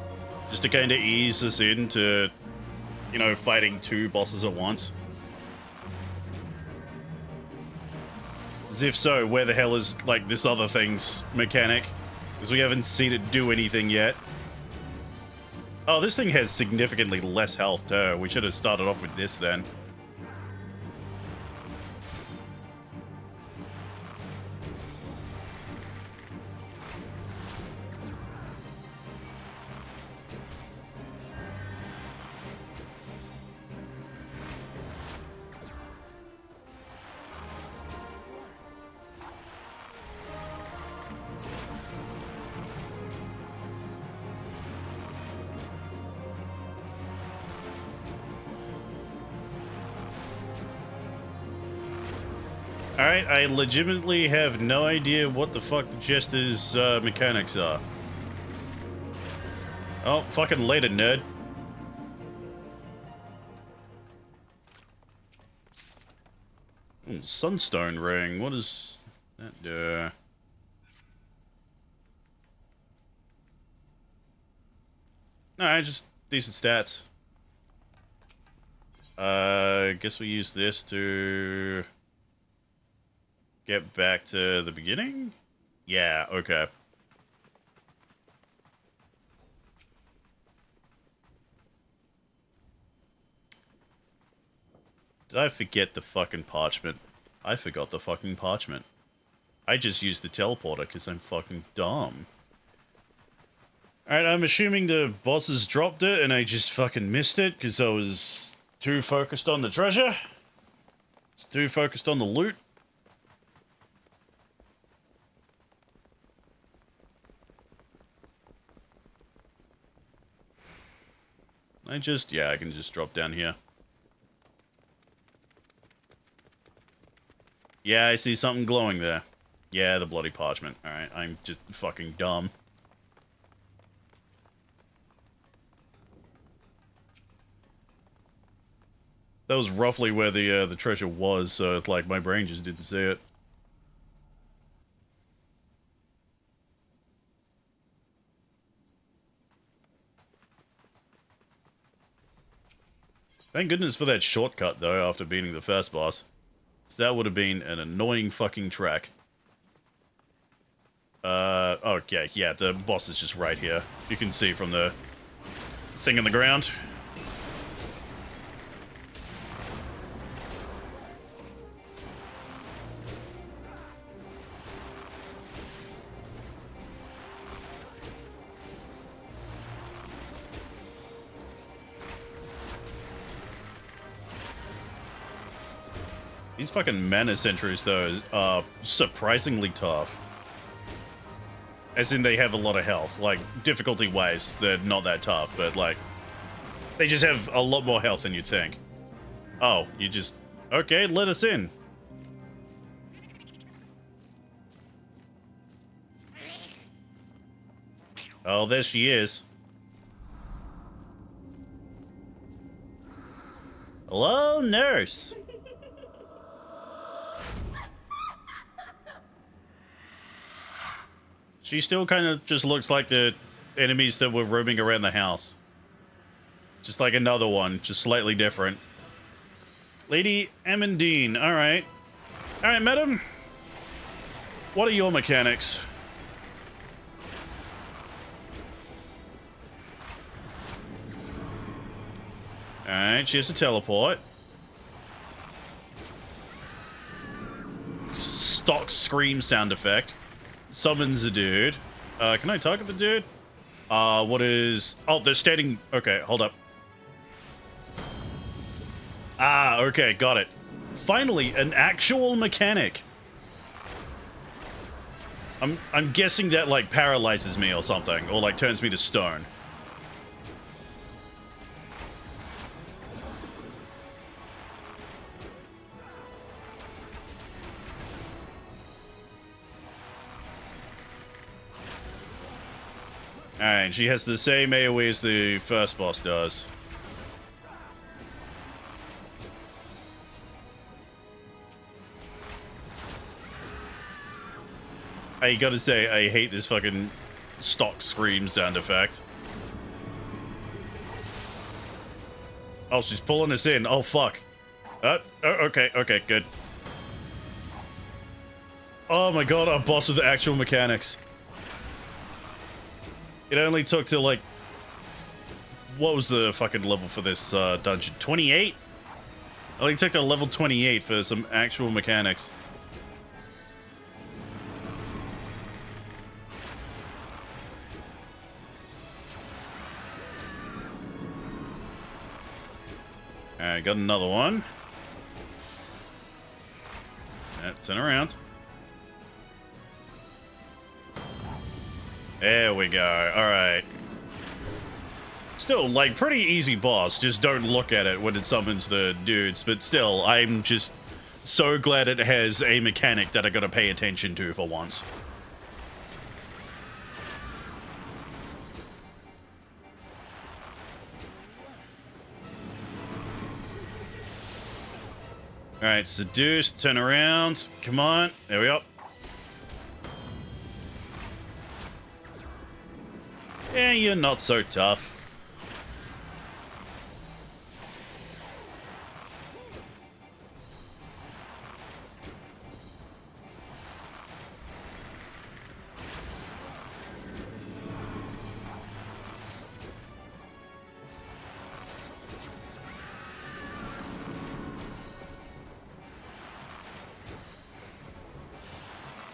Speaker 2: Just to kind of ease us into, you know, fighting two bosses at once? As if so, where the hell is, like, this other thing's mechanic? Because we haven't seen it do anything yet. Oh, this thing has significantly less health, too. We should have started off with this, then. Alright, I legitimately have no idea what the fuck the Jester's mechanics are. Oh, fucking later, nerd. Ooh, Sunstone Ring, what does that do? Alright, just decent stats. Guess we use this to get back to the beginning? Yeah, okay. Did I forget the fucking parchment? I forgot the fucking parchment. I just used the teleporter because I'm fucking dumb. Alright, I'm assuming the bosses dropped it and I just fucking missed it because I was too focused on the treasure. It's too focused on the loot. Yeah, I can just drop down here. Yeah, I see something glowing there. Yeah, the bloody parchment. Alright, I'm just fucking dumb. That was roughly where the treasure was, so it's like my brain just didn't see it. Thank goodness for that shortcut, though, after beating the first boss. So that would have been an annoying fucking track. Okay, yeah, the boss is just right here. You can see from the thing on the ground. These fucking mana sentries, though, are surprisingly tough. As in, they have a lot of health. Like, difficulty-wise, they're not that tough, but, like, they just have a lot more health than you'd think. Oh, you just... Okay, let us in. Oh, there she is. Hello, nurse. She still kind of just looks like the enemies that were roaming around the house. Just like another one, just slightly different. Lady Amandine, alright. Alright, madam. What are your mechanics? Alright, she has a teleport. Stock scream sound effect. Summons a dude. Can I target the dude? What is... Oh, they're standing... Okay, hold up. Ah, okay, got it. Finally, an actual mechanic. I'm guessing that, like, paralyzes me or something. Or, like, turns me to stone. Alright, she has the same AoE as the first boss does. I gotta say, I hate this fucking stock scream sound effect. Oh, she's pulling us in. Oh, fuck. Okay, okay, good. Oh my god, our boss with the actual mechanics. It only took till, like... What was the fucking level for this dungeon? 28? It only took till level 28 for some actual mechanics. Alright, got another one. Turn around. There we go. Alright. Still, like, pretty easy boss. Just don't look at it when it summons the dudes. But still, I'm just so glad it has a mechanic that I gotta pay attention to for once. Alright, seduce, turn around. Come on. There we go. Yeah, you're not so tough.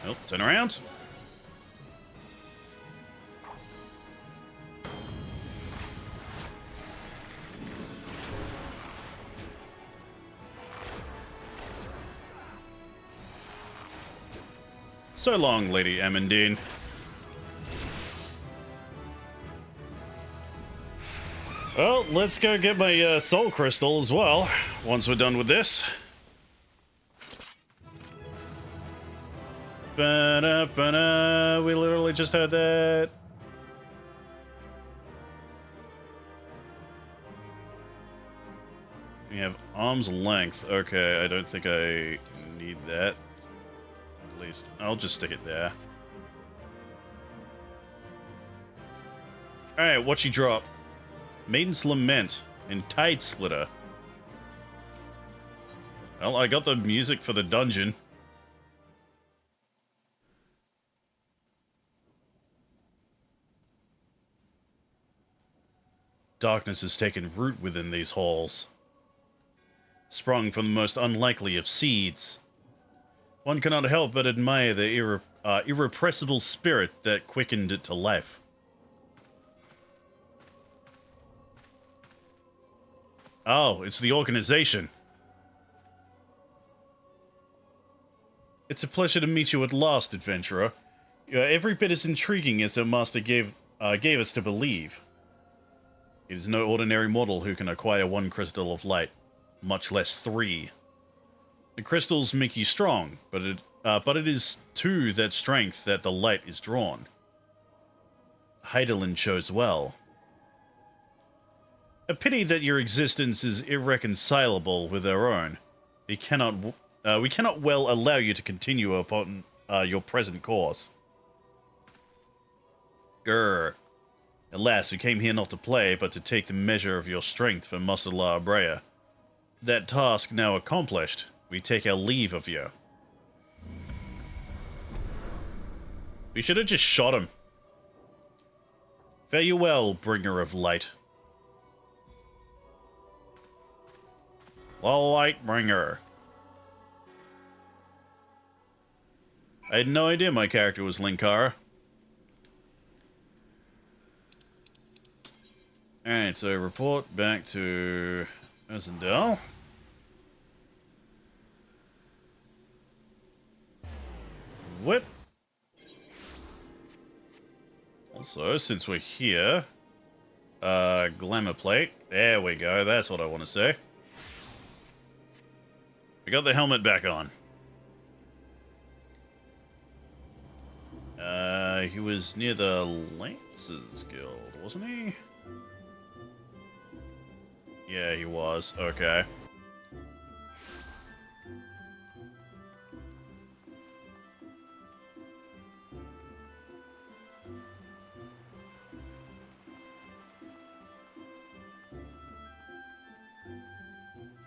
Speaker 2: Oh, turn around. So long, Lady Amandine. Well, let's go get my soul crystal as well, once we're done with this. Ba-da-ba-da. We literally just had that. We have arm's length. Okay, I don't think I need that. At least, I'll just stick it there. Alright, what she drop? Maiden's Lament and Tide Splitter. Well, I got the music for the dungeon. Darkness has taken root within these halls, sprung from the most unlikely of seeds. One cannot help but admire the irrepressible spirit that quickened it to life. Oh, it's the organization. It's a pleasure to meet you at last, adventurer. You are every bit as intriguing as our master gave us to believe. It is no ordinary mortal who can acquire one crystal of light, much less 3. The crystals make you strong, but it is to that strength that the light is drawn. Heidelin chose well. A pity that your existence is irreconcilable with our own. We cannot well allow you to continue upon your present course. Grr. Alas, you came here not to play, but to take the measure of your strength for Master La Brea. That task now accomplished, we take our leave of you. We should have just shot him. Fare you well, bringer of light. The light bringer. I had no idea my character was Linkara. Alright, so report back to Ursendel. Whip. Also, since we're here, glamour plate. There we go, that's what I want to say. We got the helmet back on. He was near the Lancers Guild, wasn't he? Yeah, he was. Okay.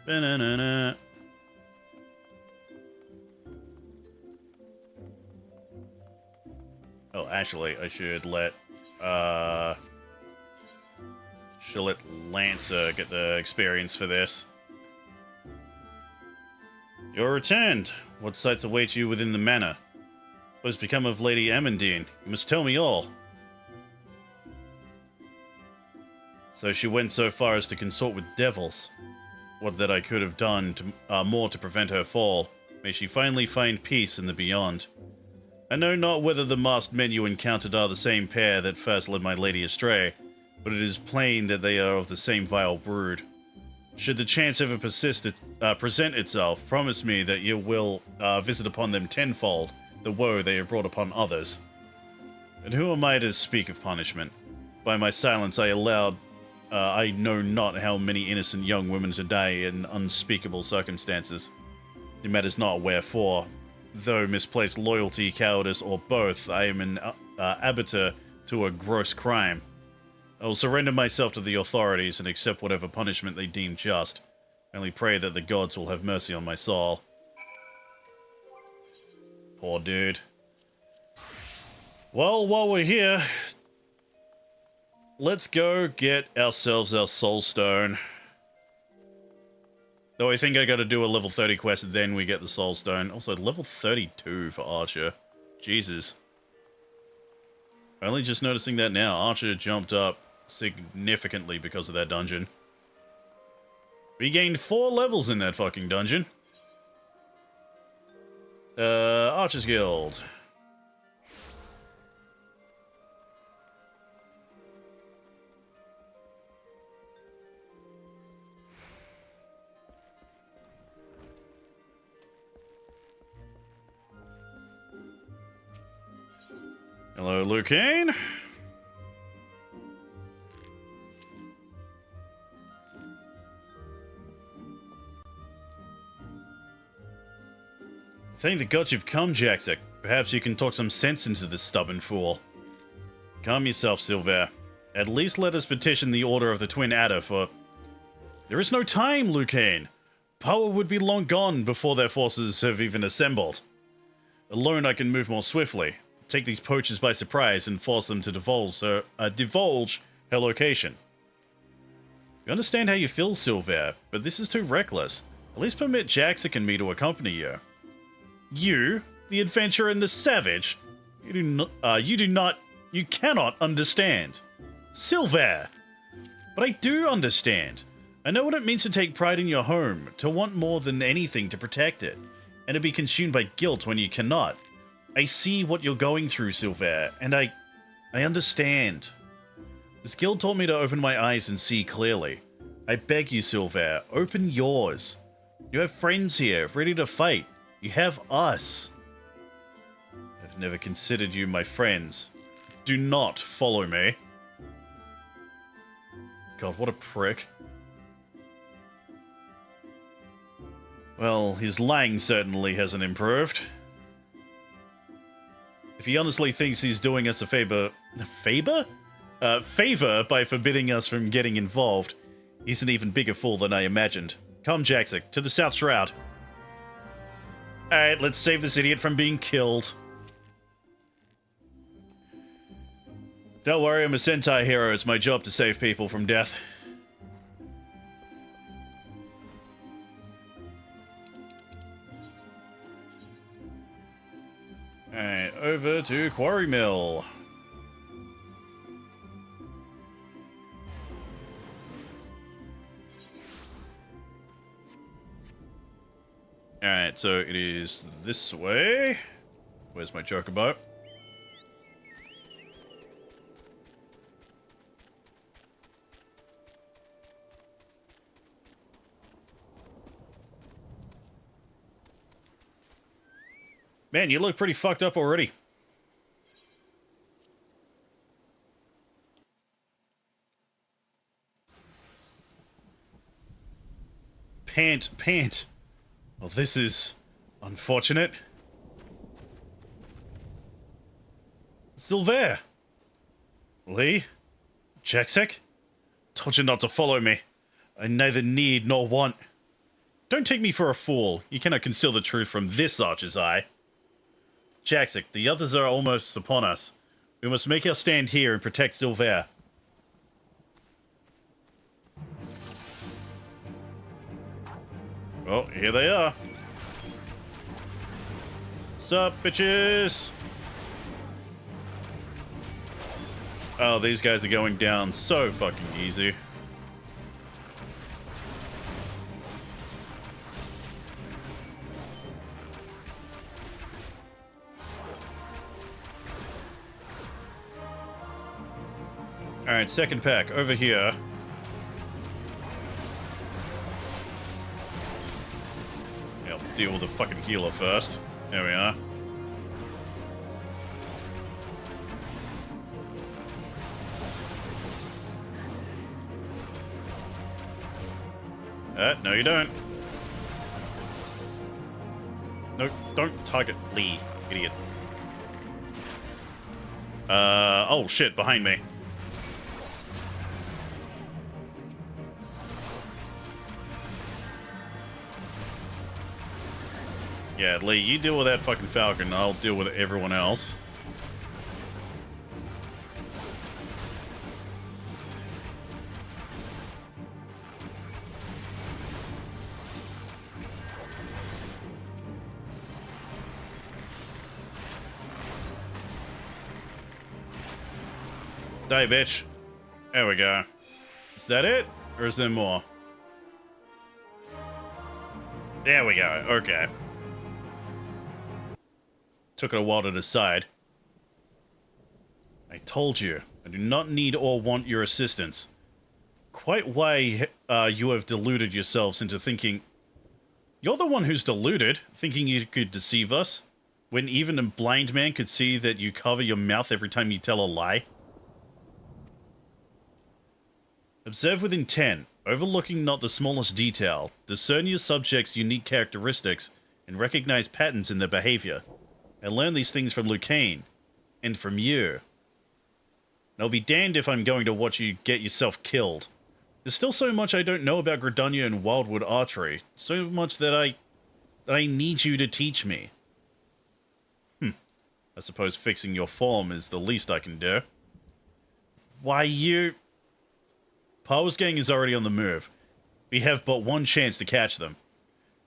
Speaker 2: Ba-na-na-na. Oh, actually, I should let Lancer get the experience for this. You're returned. What sights await you within the manor? What has become of Lady Amandine? You must tell me all. So she went so far as to consort with devils. What that I could have done to, more to prevent her fall. May she finally find peace in the beyond. I know not whether the masked men you encountered are the same pair that first led my lady astray, but it is plain that they are of the same vile brood. Should the chance ever present itself, promise me that you will visit upon them tenfold the woe they have brought upon others. And who am I to speak of punishment? By my silence I allowed I know not how many innocent young women to die in unspeakable circumstances. It matters not wherefore. Though misplaced loyalty, cowardice, or both, I am an arbiter to a gross crime. I will surrender myself to the authorities and accept whatever punishment they deem just. I only pray that the gods will have mercy on my soul. Poor dude. Well, while we're here, let's go get ourselves our soul stone. Though I think I gotta do a level 30 quest, then we get the soul stone. Also, level 32 for Archer. Jesus. Only just noticing that now. Archer jumped up significantly because of that dungeon. We gained 4 levels in that fucking dungeon. Archer's Guild. Hello, Lucane. Thank the gods you've come, Jaxek. Perhaps you can talk some sense into this stubborn fool. Calm yourself, Silver. At least let us petition the Order of the Twin Adder for... There is no time, Lucane. Power would be long gone before their forces have even assembled. Alone I can move more swiftly. Take these poachers by surprise and force them to divulge her location. You understand how you feel, Silver, but this is too reckless. At least permit Jaxek and me to accompany you. You, the adventurer and the savage, you cannot understand. Silver! But I do understand. I know what it means to take pride in your home, to want more than anything to protect it, and to be consumed by guilt when you cannot. I see what you're going through, Silver, and I understand. This guild taught me to open my eyes and see clearly. I beg you, Silver, open yours. You have friends here, ready to fight. You have us. I've never considered you my friends. Do not follow me. God, what a prick. Well, his lying certainly hasn't improved. If he honestly thinks he's doing us a favor... favor by forbidding us from getting involved, he's an even bigger fool than I imagined. Come, Jaxic, to the South Shroud. Alright, let's save this idiot from being killed. Don't worry, I'm a Sentai hero. It's my job to save people from death. Alright, over to Quarry Mill. Alright, so it is this way. Where's my chocobo? Man, you look pretty fucked up already. Pant. Well, this is unfortunate. Still there. Lee? Jaxic? Told you not to follow me. I neither need nor want. Don't take me for a fool. You cannot conceal the truth from this archer's eye. Jaxic, the others are almost upon us. We must make our stand here and protect Silver. Oh, here they are. Sup, bitches? Oh, these guys are going down so fucking easy. Alright, second pack, over here. Yeah, I'll deal with the fucking healer first. There we are. No you don't. No, don't target Lee, idiot. Oh shit, behind me. Yeah, Lee, you deal with that fucking falcon, I'll deal with everyone else. Die, bitch. There we go. Is that it? Or is there more? There we go. Okay. Took it a while to decide. I told you, I do not need or want your assistance. Quite why you have deluded yourselves into thinking... You're the one who's deluded, thinking you could deceive us, when even a blind man could see that you cover your mouth every time you tell a lie. Observe with intent, overlooking not the smallest detail, discern your subject's unique characteristics, and recognize patterns in their behavior. I learned these things from Lucane, and from you. And I'll be damned if I'm going to watch you get yourself killed. There's still so much I don't know about Gridania and Wildwood archery, so much that I need you to teach me. I suppose fixing your form is the least I can do. Why, you... Power's gang is already on the move. We have but one chance to catch them.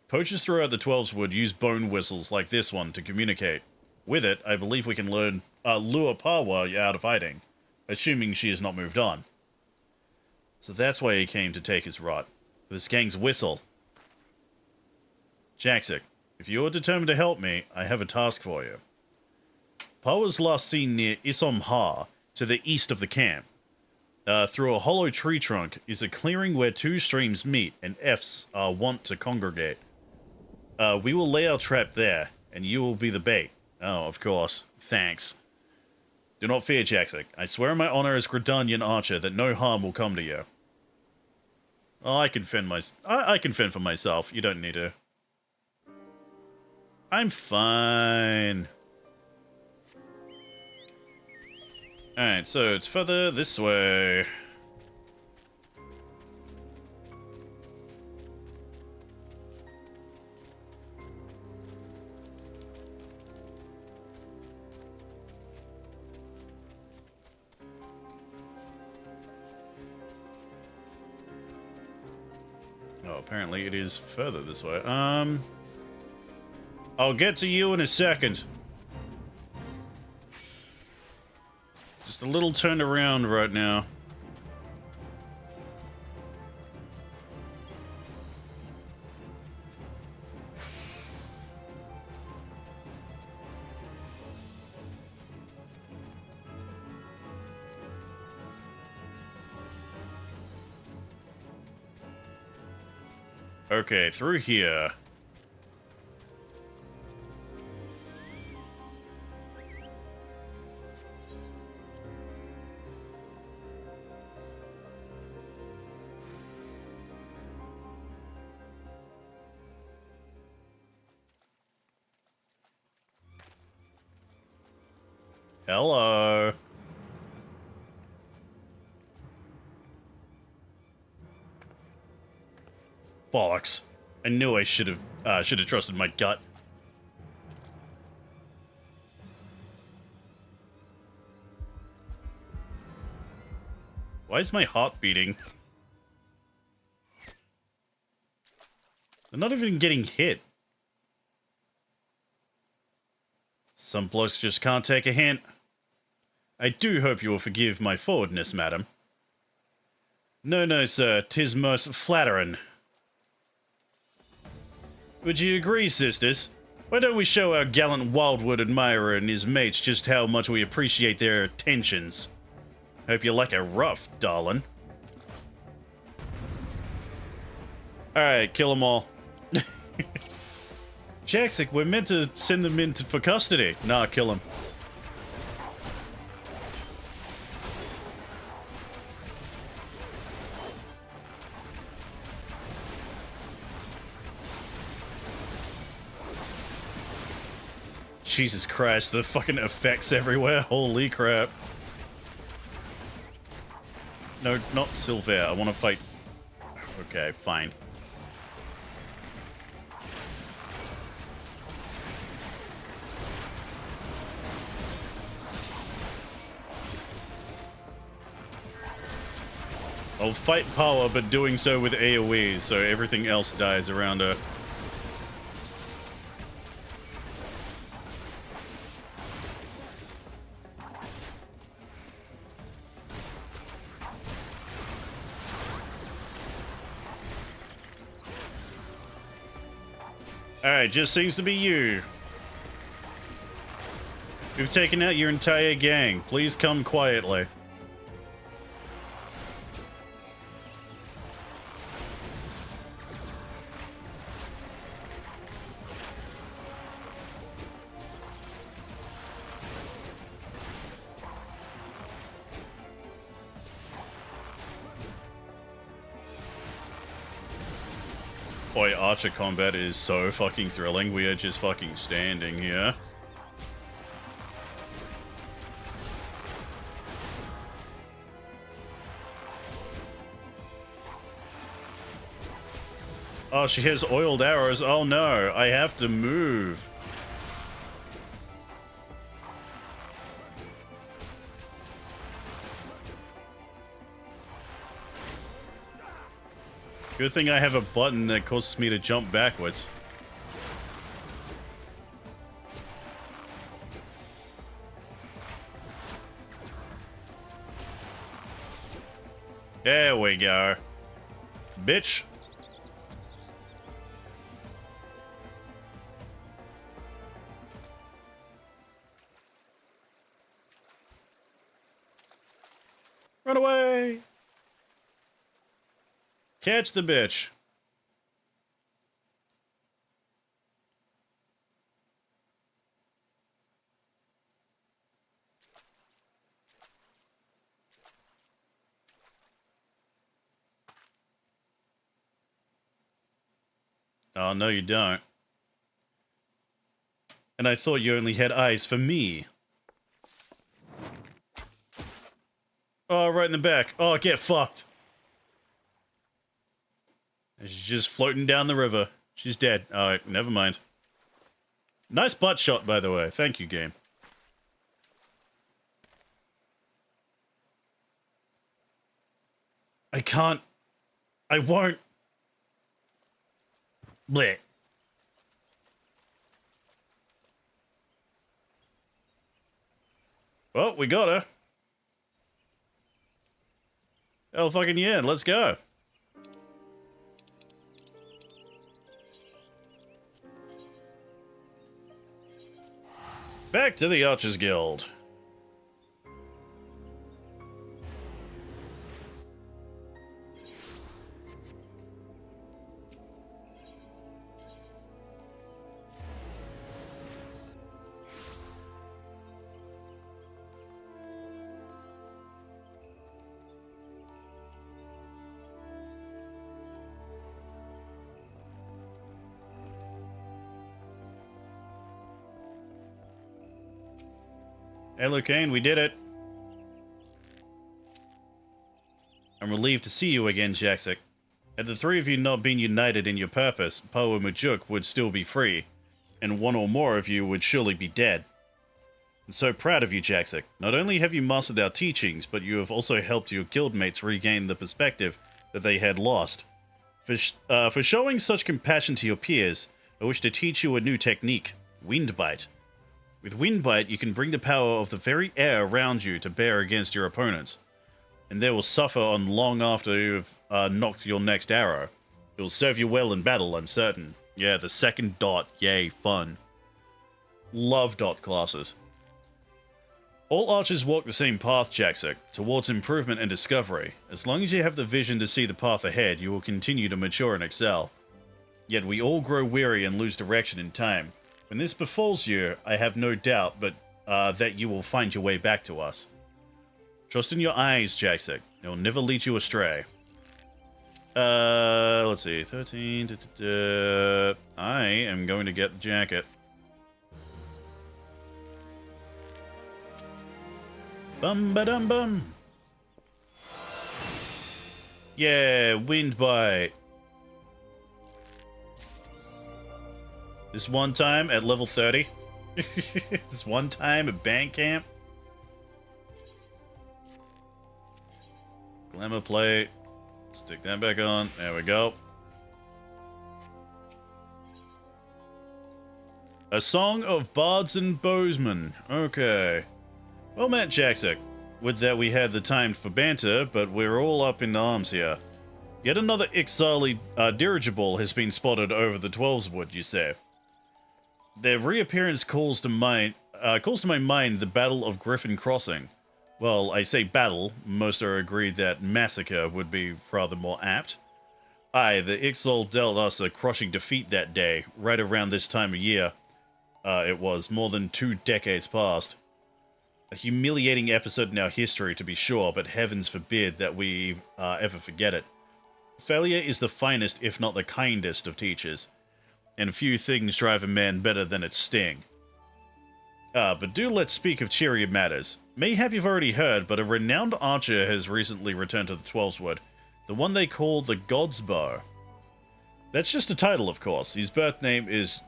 Speaker 2: Poachers throughout the 12s would use bone whistles like this one to communicate. With it, I believe we can lure Pawa out of hiding, assuming she has not moved on. So that's why he came to take his rot. For this gang's whistle. Jaxic, if you are determined to help me, I have a task for you. Pawa's last seen near Isom Ha, to the east of the camp. Through a hollow tree trunk is a clearing where two streams meet and Fs are wont to congregate. We will lay our trap there, and you will be the bait. Oh, of course. Thanks. Do not fear, Jaxic. I swear on my honor as Gridanian archer that no harm will come to you. Oh, I can fend I can fend for myself. You don't need to. I'm fine. Alright, so it's further this way. Oh, apparently it is further this way. I'll get to you in a second. Just a little turned around right now. Okay, through here. Hello. Bollocks. I knew I should have trusted my gut. Why is my heart beating? They're not even getting hit. Some blokes just can't take a hint. I do hope you will forgive my forwardness, madam. No, sir, 'tis most flattering. Would you agree, sisters? Why don't we show our gallant Wildwood admirer and his mates just how much we appreciate their attentions? Hope you like it rough, darling. Alright, kill them all. Jaxic, we're meant to send them in for custody. Nah, kill them. Jesus Christ, the fucking effects everywhere. Holy crap. No, not Sylvain. I want to fight... Okay, fine. I'll fight Power, but doing so with AoE, so everything else dies around her. Alright, just seems to be you. We've taken out your entire gang. Please come quietly. Boy, archer combat is so fucking thrilling. We are just fucking standing here. Oh, she has oiled arrows. Oh no, I have to move. Good thing I have a button that causes me to jump backwards. There we go. Bitch. Run away! Catch the bitch. Oh, no, you don't. And I thought you only had eyes for me. Oh, right in the back. Oh, get fucked. She's just floating down the river. She's dead. Alright, never mind. Nice butt shot, by the way. Thank you, game. I can't. I won't. Blech. Well, we got her. Hell fucking yeah, let's go. Back to the Archers Guild. Hey, Lucane, we did it. I'm relieved to see you again, Jaxic. Had the three of you not been united in your purpose, Poe Majuk would still be free, and one or more of you would surely be dead. I'm so proud of you, Jaxic. Not only have you mastered our teachings, but you have also helped your guildmates regain the perspective that they had lost. For showing such compassion to your peers, I wish to teach you a new technique, Windbite. With Windbite, you can bring the power of the very air around you to bear against your opponents, and they will suffer on long after you've knocked your next arrow. It will serve you well in battle, I'm certain. Yeah, the second dot, yay, fun. Love dot classes. All archers walk the same path, Jaxic, towards improvement and discovery. As long as you have the vision to see the path ahead, you will continue to mature and excel. Yet we all grow weary and lose direction in time. When this befalls you, I have no doubt that you will find your way back to us. Trust in your eyes, Jaxic. They will never lead you astray. Let's see. 13. I am going to get the jacket. Bum ba dum bum. Yeah, Windbite. This one time at level 30. This one time at band camp. Glamour plate. Stick that back on. There we go. A Song of Bards and Bowsmen. Okay. Well met, Jaxic. Would that we had the time for banter, but we're all up in arms here. Yet another XIV dirigible has been spotted over the Twelveswood, you say. Their reappearance calls to my mind the Battle of Griffin Crossing. Well, I say battle, most are agreed that massacre would be rather more apt. Aye, the Ixol dealt us a crushing defeat that day, right around this time of year. It was more than 2 decades past. A humiliating episode in our history, to be sure, but heavens forbid that we ever forget it. Failure is the finest, if not the kindest, of teachers. And few things drive a man better than its sting. But do let's speak of cheerier matters. Mayhap you've already heard, but a renowned archer has recently returned to the Twelveswood. The one they call the God's Bow. That's just a title, of course. His birth name is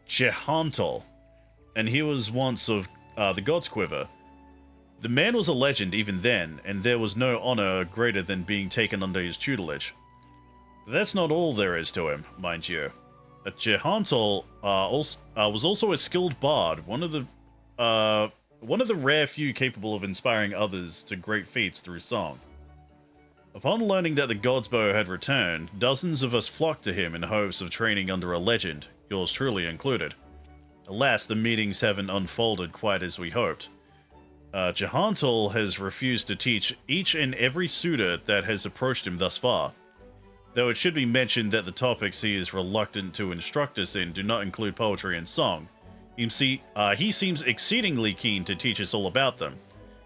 Speaker 2: Jehantal, and he was once of the God's Quiver. The man was a legend even then, and there was no honor greater than being taken under his tutelage. But that's not all there is to him, mind you. Jehantal was also a skilled bard, one of the rare few capable of inspiring others to great feats through song. Upon learning that the God's Bow had returned, dozens of us flocked to him in hopes of training under a legend, yours truly included. Alas, the meetings haven't unfolded quite as we hoped. Jehantal has refused to teach each and every suitor that has approached him thus far. Though it should be mentioned that the topics he is reluctant to instruct us in do not include poetry and song. He seems exceedingly keen to teach us all about them.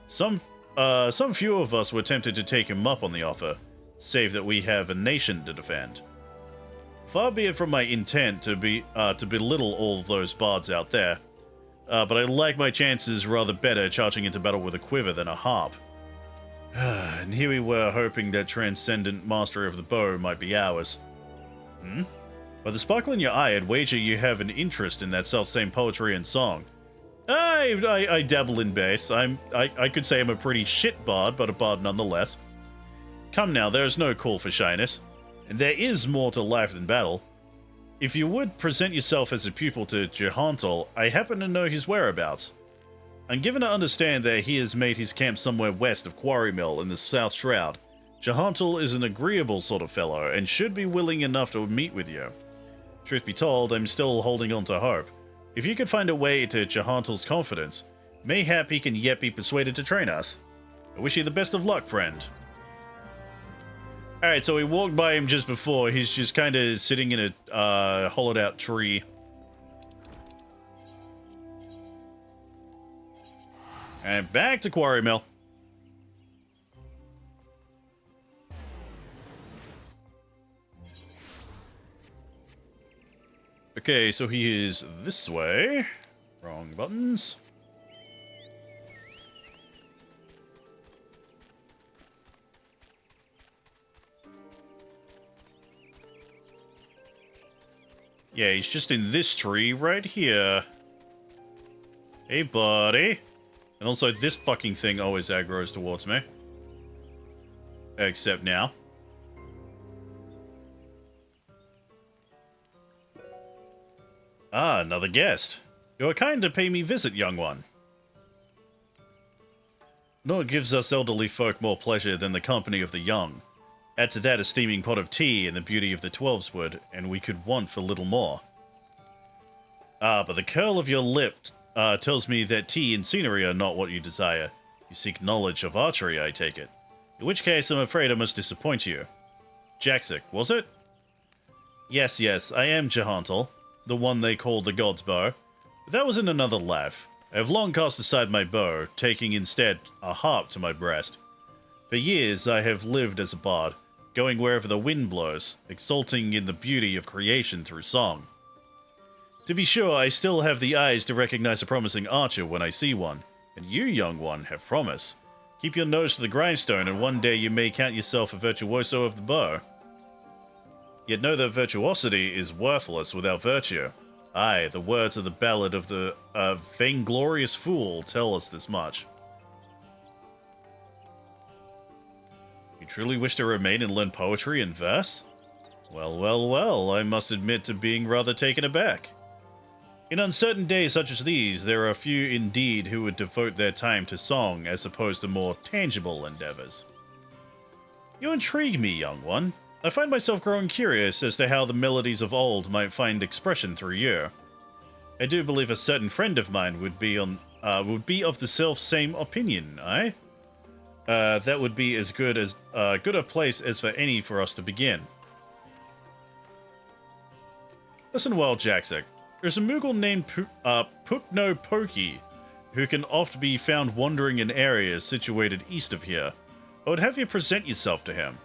Speaker 2: Some few of us were tempted to take him up on the offer, save that we have a nation to defend. Far be it from my intent to belittle all those bards out there, but I like my chances rather better charging into battle with a quiver than a harp. And here we were hoping that transcendent mastery of the bow might be ours. By the sparkle in your eye, I'd wager you have an interest in that self-same poetry and song. I dabble in bass. I could say I'm a pretty shit bard, but a bard nonetheless. Come now, there is no call for shyness. And there is more to life than battle. If you would present yourself as a pupil to Jehantel, I happen to know his whereabouts. I'm given to understand that he has made his camp somewhere west of Quarry Mill in the South Shroud. Jehantel is an agreeable sort of fellow, and should be willing enough to meet with you. Truth be told, I'm still holding on to hope. If you could find a way to Jehantel's confidence, mayhap he can yet be persuaded to train us. I wish you the best of luck, friend. Alright, so we walked by him just before. He's just kind of sitting in a hollowed out tree. And back to Quarry Mill. Okay, so he is this way. Wrong buttons. Yeah, he's just in this tree right here. Hey, buddy. And also, this fucking thing always aggroes towards me. Except now. Ah, another guest. You are kind to pay me visit, young one. Nor gives us elderly folk more pleasure than the company of the young. Add to that a steaming pot of tea and the beauty of the Twelveswood, and we could want for little more. Ah, but the curl of your lip tells me that tea and scenery are not what you desire. You seek knowledge of archery, I take it. In which case, I'm afraid I must disappoint you. Jaxic, was it? Yes, I am Jehantel, the one they call the God's Bow. But that was in another life. I have long cast aside my bow, taking instead a harp to my breast. For years, I have lived as a bard, going wherever the wind blows, exulting in the beauty of creation through song. To be sure, I still have the eyes to recognize a promising archer when I see one, and you, young one, have promise. Keep your nose to the grindstone, and one day you may count yourself a virtuoso of the bow. Yet know that virtuosity is worthless without virtue. Aye, the words of the ballad of the vainglorious fool tell us this much. You truly wish to remain and learn poetry and verse? Well, I must admit to being rather taken aback. In uncertain days such as these, there are few indeed who would devote their time to song as opposed to more tangible endeavors. You intrigue me, young one. I find myself growing curious as to how the melodies of old might find expression through you. I do believe a certain friend of mine would be of the self-same opinion, aye? That would be as good a place as for any for us to begin. Listen well, Jaxic. There's a Moogle named Pukno Poki, who can oft be found wandering in areas situated east of here. I would have you present yourself to him.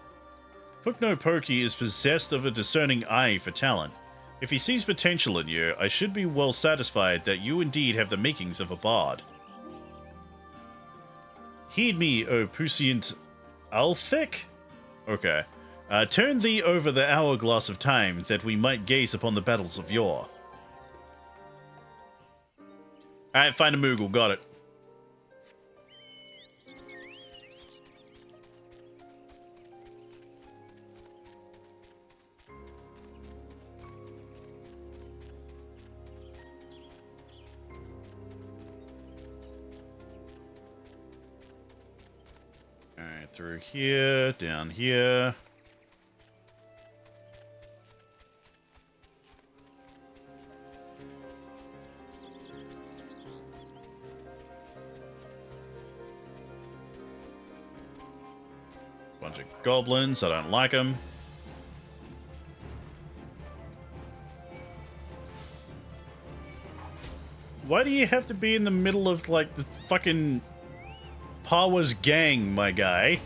Speaker 2: Pukno Poki is possessed of a discerning eye for talent. If he sees potential in you, I should be well satisfied that you indeed have the makings of a bard. Heed me, O puissant Althek? Okay. Turn thee over the hourglass of time, that we might gaze upon the battles of yore. Alright, find a Moogle, got it. Alright, through here, down here. Bunch of goblins, I don't like them. Why do you have to be in the middle of, like, the fucking Pawa's gang, my guy?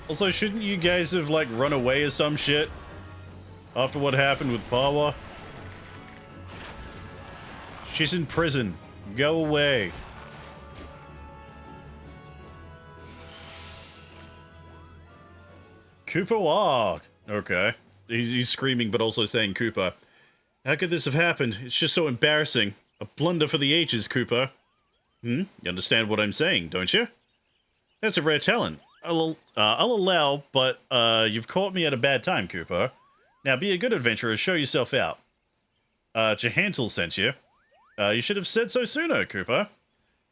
Speaker 2: Also, shouldn't you guys have, like, run away or some shit? After what happened with Pawa? She's in prison. Go away. Cooper Walk. Okay. He's screaming, but also saying Cooper. How could this have happened? It's just so embarrassing. A blunder for the ages, Cooper. You understand what I'm saying, don't you? That's a rare talent. I'll allow, but you've caught me at a bad time, Cooper. Now be a good adventurer, show yourself out. Jehantel sent you. You should have said so sooner, Cooper.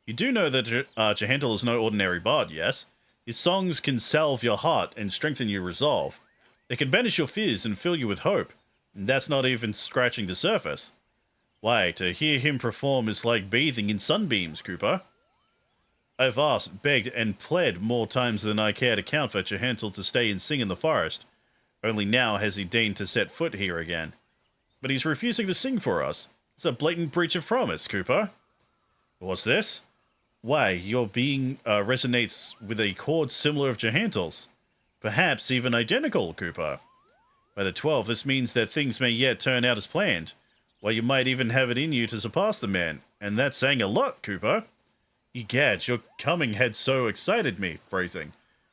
Speaker 2: You do know that Jehantel is no ordinary bard, yes? His songs can salve your heart and strengthen your resolve. They can banish your fears and fill you with hope. And that's not even scratching the surface. Why, to hear him perform is like bathing in sunbeams, Cooper. I've asked, begged, and pled more times than I care to count for Jehantel to stay and sing in the forest. Only now has he deigned to set foot here again. But he's refusing to sing for us. It's a blatant breach of promise, Cooper. What's this? Why, your being resonates with a chord similar of Jehantel's. Perhaps even identical, Cooper. By the 12, this means that things may yet turn out as planned. Why, you might even have it in you to surpass the man. And that's saying a lot, Cooper. Egad, your coming had so excited me, phrasing.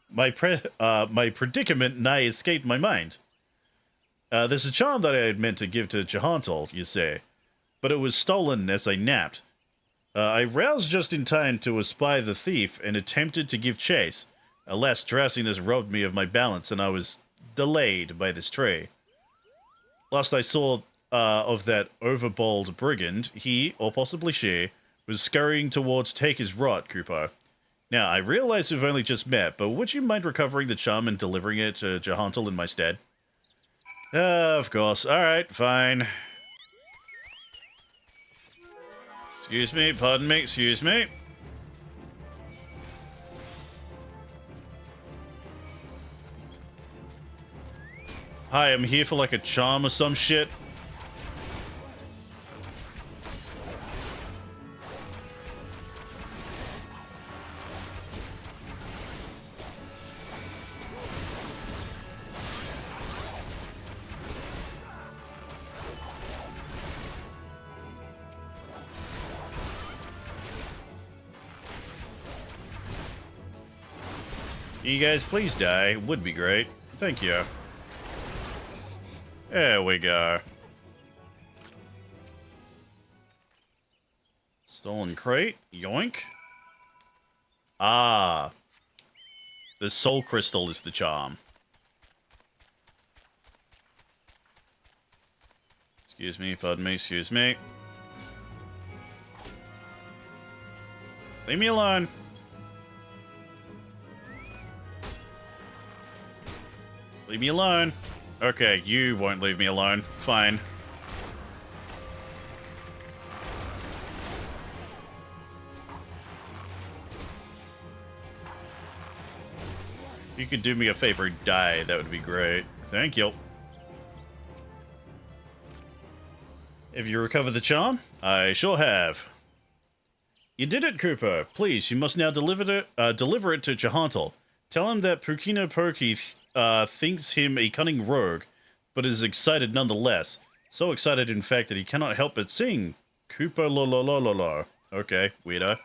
Speaker 2: My predicament nigh escaped my mind. There's a charm that I had meant to give to Jehantel, you say, but it was stolen as I napped. I roused just in time to espy the thief and attempted to give chase. Alas, drowsiness robbed me of my balance, and I was delayed by this tree. Last I saw of that overbold brigand, he, or possibly she, was scurrying towards Taker's Rot, Cooper. Now, I realize we've only just met, but would you mind recovering the charm and delivering it to Jehantel in my stead? Of course. Alright, fine. Excuse me, pardon me, excuse me. Hi, I'm here for like a charm or some shit. You guys please die, would be great. Thank you. There we go. Stolen crate, yoink. Ah. The soul crystal is the charm. Excuse me, pardon me, excuse me. Leave me alone. Leave me alone. Okay, you won't leave me alone. Fine. If you could do me a favor, die, that would be great. Thank you. Have you recovered the charm? I sure have. You did it, Cooper. Please, you must now deliver it to Jehantel. Tell him that Pukino Pokey thinks him a cunning rogue, but is excited nonetheless. So excited, in fact, that he cannot help but sing. Cooper lo lo lo lo lo. Okay, weirdo.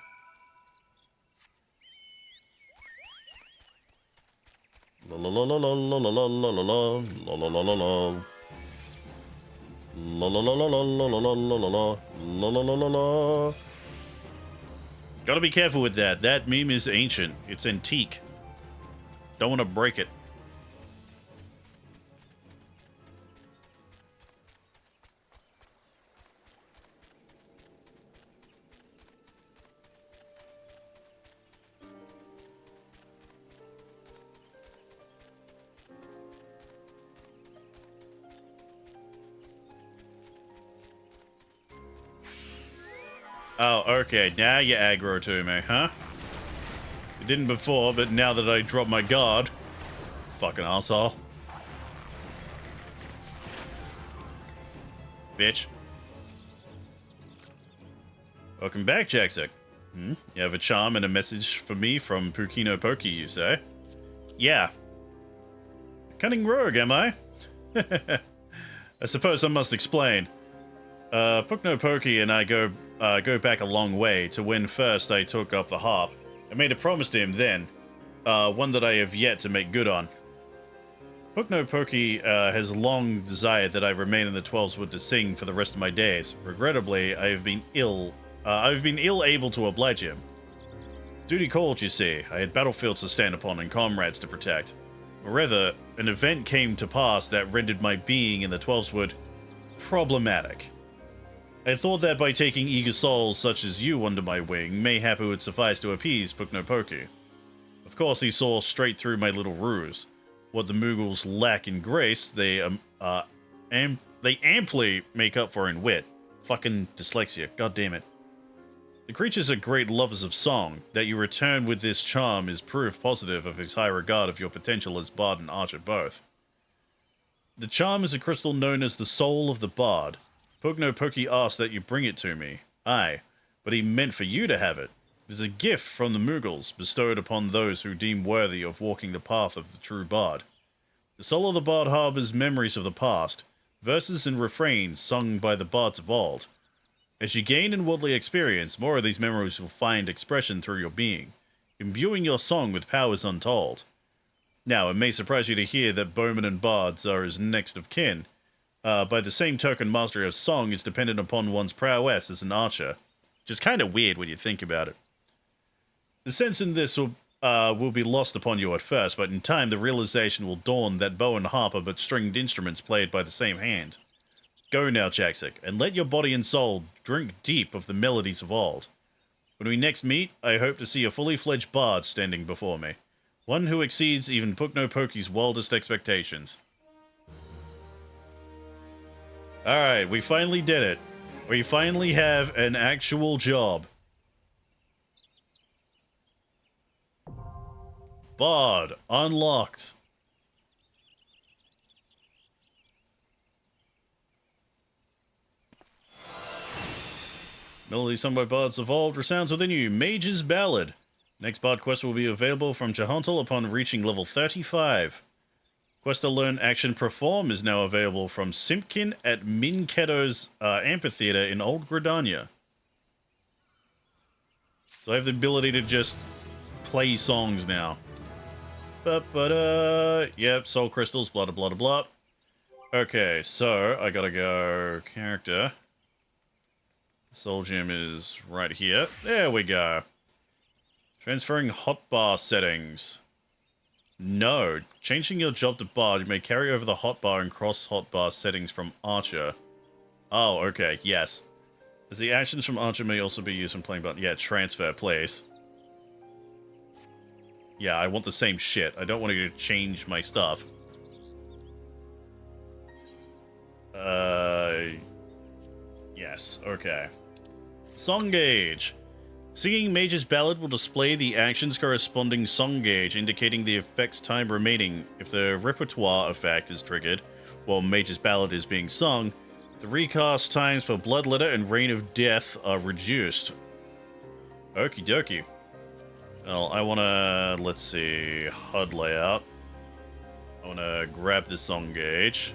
Speaker 2: La la la la la la la la la la la la la la la. La la la la la la la la la la la la la la. Gotta be careful with that. That meme is ancient. It's antique. Don't want to break it. Oh, okay. Now you aggro to me, huh? You didn't before, but now that I dropped my guard. Fucking asshole. Bitch. Welcome back, Jackson. You have a charm and a message for me from Pukino Pokey, you say? Yeah. Cunning rogue, am I? I suppose I must explain. Pukno Pokey and I go back a long way to when first I took up the harp. I made a promise to him then, one that I have yet to make good on. Pukno Pokey has long desired that I remain in the 12's Wood to sing for the rest of my days. Regrettably, I've been ill able to oblige him. Duty called, you see. I had battlefields to stand upon and comrades to protect. Moreover, an event came to pass that rendered my being in the 12's Wood problematic. I thought that by taking eager souls such as you under my wing, mayhap it would suffice to appease Pukno Pokey. Of course, he saw straight through my little ruse. What the Moogles lack in grace, they amply make up for in wit. Fucking dyslexia, god damn it. The creatures are great lovers of song. That you return with this charm is proof positive of his high regard of your potential as bard and archer both. The charm is a crystal known as the soul of the bard. Pukno Pokey asked that you bring it to me. Aye, but he meant for you to have it. It is a gift from the Moogles, bestowed upon those who deem worthy of walking the path of the true bard. The soul of the bard harbors memories of the past, verses and refrains sung by the bards of old. As you gain in worldly experience, more of these memories will find expression through your being, imbuing your song with powers untold. Now, it may surprise you to hear that bowmen and bards are his next of kin. By the same token, mastery of song is dependent upon one's prowess as an archer, which is kind of weird when you think about it. The sense in this will be lost upon you at first, but in time the realization will dawn that bow and harp are but stringed instruments played by the same hand. Go now, Jaxic, and let your body and soul drink deep of the melodies of old. When we next meet, I hope to see a fully fledged bard standing before me, one who exceeds even Pukno Pokey's wildest expectations. Alright, we finally did it. We finally have an actual job. Bard unlocked. Melody sung by bards evolved resounds within you. Mage's Ballad. Next bard quest will be available from Jahontal upon reaching level 35. Quest to learn action perform is now available from Simpkin at Minketo's amphitheater in Old Gridania. So I have the ability to just play songs now. Yep, soul crystals, blah, blah, blah, blah. Okay, so I gotta go character. Soul gem is right here. There we go. Transferring hotbar settings. No. Changing your job to bard, you may carry over the hotbar and cross hotbar settings from archer. Oh, okay, yes. As the actions from archer may also be used when playing bard. Yeah, transfer, please. Yeah, I want the same shit. I don't want to change my stuff. Yes, okay. Song gauge. Singing Mage's Ballad will display the action's corresponding song gauge, indicating the effect's time remaining. If the repertoire effect is triggered while Mage's Ballad is being sung, the recast times for Bloodletter and Reign of Death are reduced. Okie dokie. Well, I wanna, let's see, HUD layout. I wanna grab the song gauge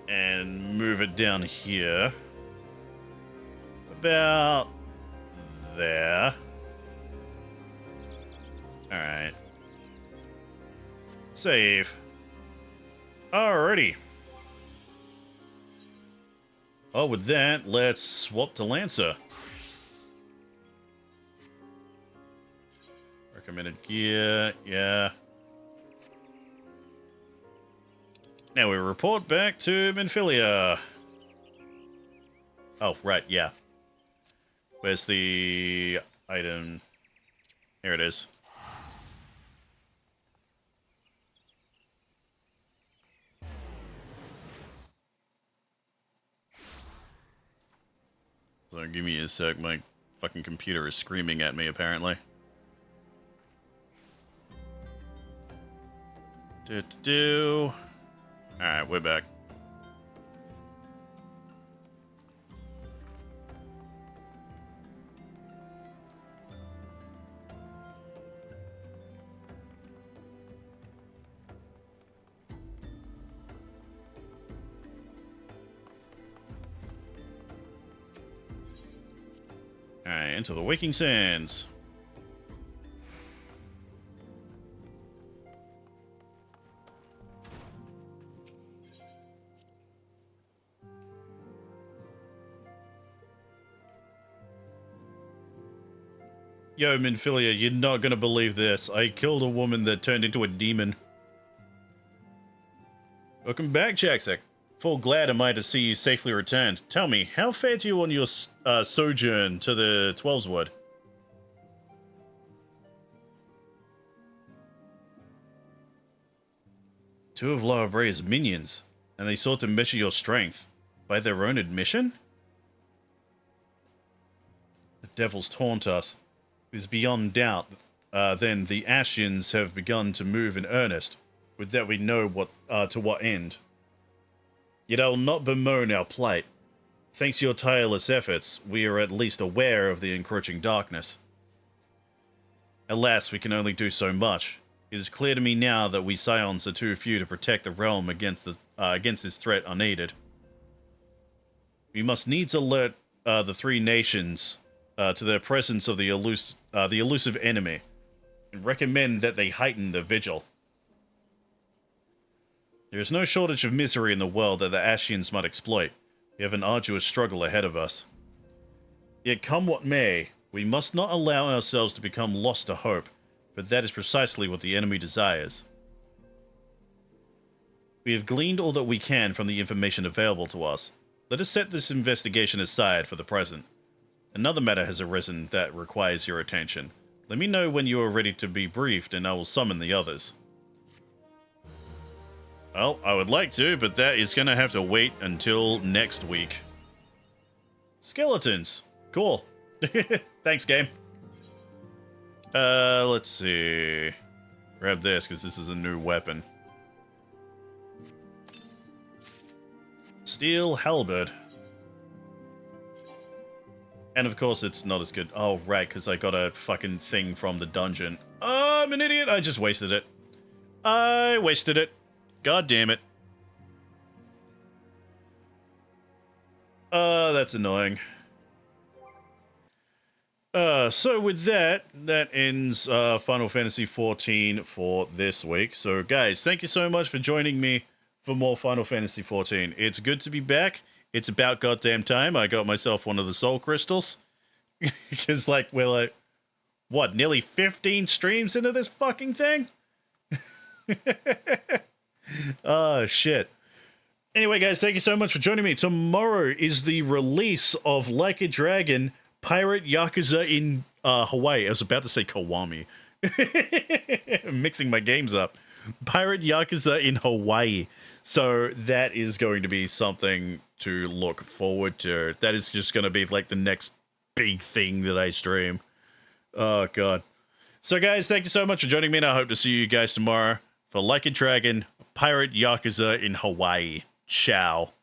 Speaker 2: and move it down here. About there. Alright. Save. Alrighty. Oh, with that, let's swap to Lancer. Recommended gear, yeah. Now we report back to Minfilia. Oh, right, yeah. Where's the item? Here it is. So give me a sec, my fucking computer is screaming at me apparently. Alright, we're back. into the Waking Sands. Yo, Minfilia, you're not gonna believe this. I killed a woman that turned into a demon. Welcome back, Jaxek. Full glad am I to see you safely returned. Tell me, how fared you on your sojourn to the 12's Wood? Two of Lara Brea's minions, and they sought to measure your strength. By their own admission? The devils taunt us. It is beyond doubt, then the Ashians have begun to move in earnest. With that we know to what end. Yet I will not bemoan our plight. Thanks to your tireless efforts, we are at least aware of the encroaching darkness. Alas, we can only do so much. It is clear to me now that we Scions are too few to protect the realm against this threat unaided. We must needs alert the three nations to the presence of the elusive enemy, and recommend that they heighten their vigil. There is no shortage of misery in the world that the Ashians might exploit. We have an arduous struggle ahead of us. Yet come what may, we must not allow ourselves to become lost to hope, for that is precisely what the enemy desires. We have gleaned all that we can from the information available to us. Let us set this investigation aside for the present. Another matter has arisen that requires your attention. Let me know when you are ready to be briefed, and I will summon the others. Well, I would like to, but that is going to have to wait until next week. Skeletons. Cool. Thanks, game. Let's see. Grab this, because this is a new weapon. Steel halberd. And of course, it's not as good. Oh, right, because I got a fucking thing from the dungeon. Oh, I'm an idiot. I just wasted it. I wasted it. God damn it. That's annoying. So with that ends Final Fantasy XIV for this week. So guys, thank you so much for joining me for more Final Fantasy XIV. It's good to be back. It's about goddamn time I got myself one of the soul crystals. Because, like, we're like, what, nearly 15 streams into this fucking thing? Oh, shit. Anyway, guys, thank you so much for joining me. Tomorrow is the release of Like a Dragon Pirate Yakuza in Hawaii. I was about to say Kiwami. I'm mixing my games up. Pirate Yakuza in Hawaii. So that is going to be something to look forward to. That is just going to be like the next big thing that I stream. Oh, God. So, guys, thank you so much for joining me, and I hope to see you guys tomorrow for Like a Dragon Pirate Yakuza in Hawaii. Ciao.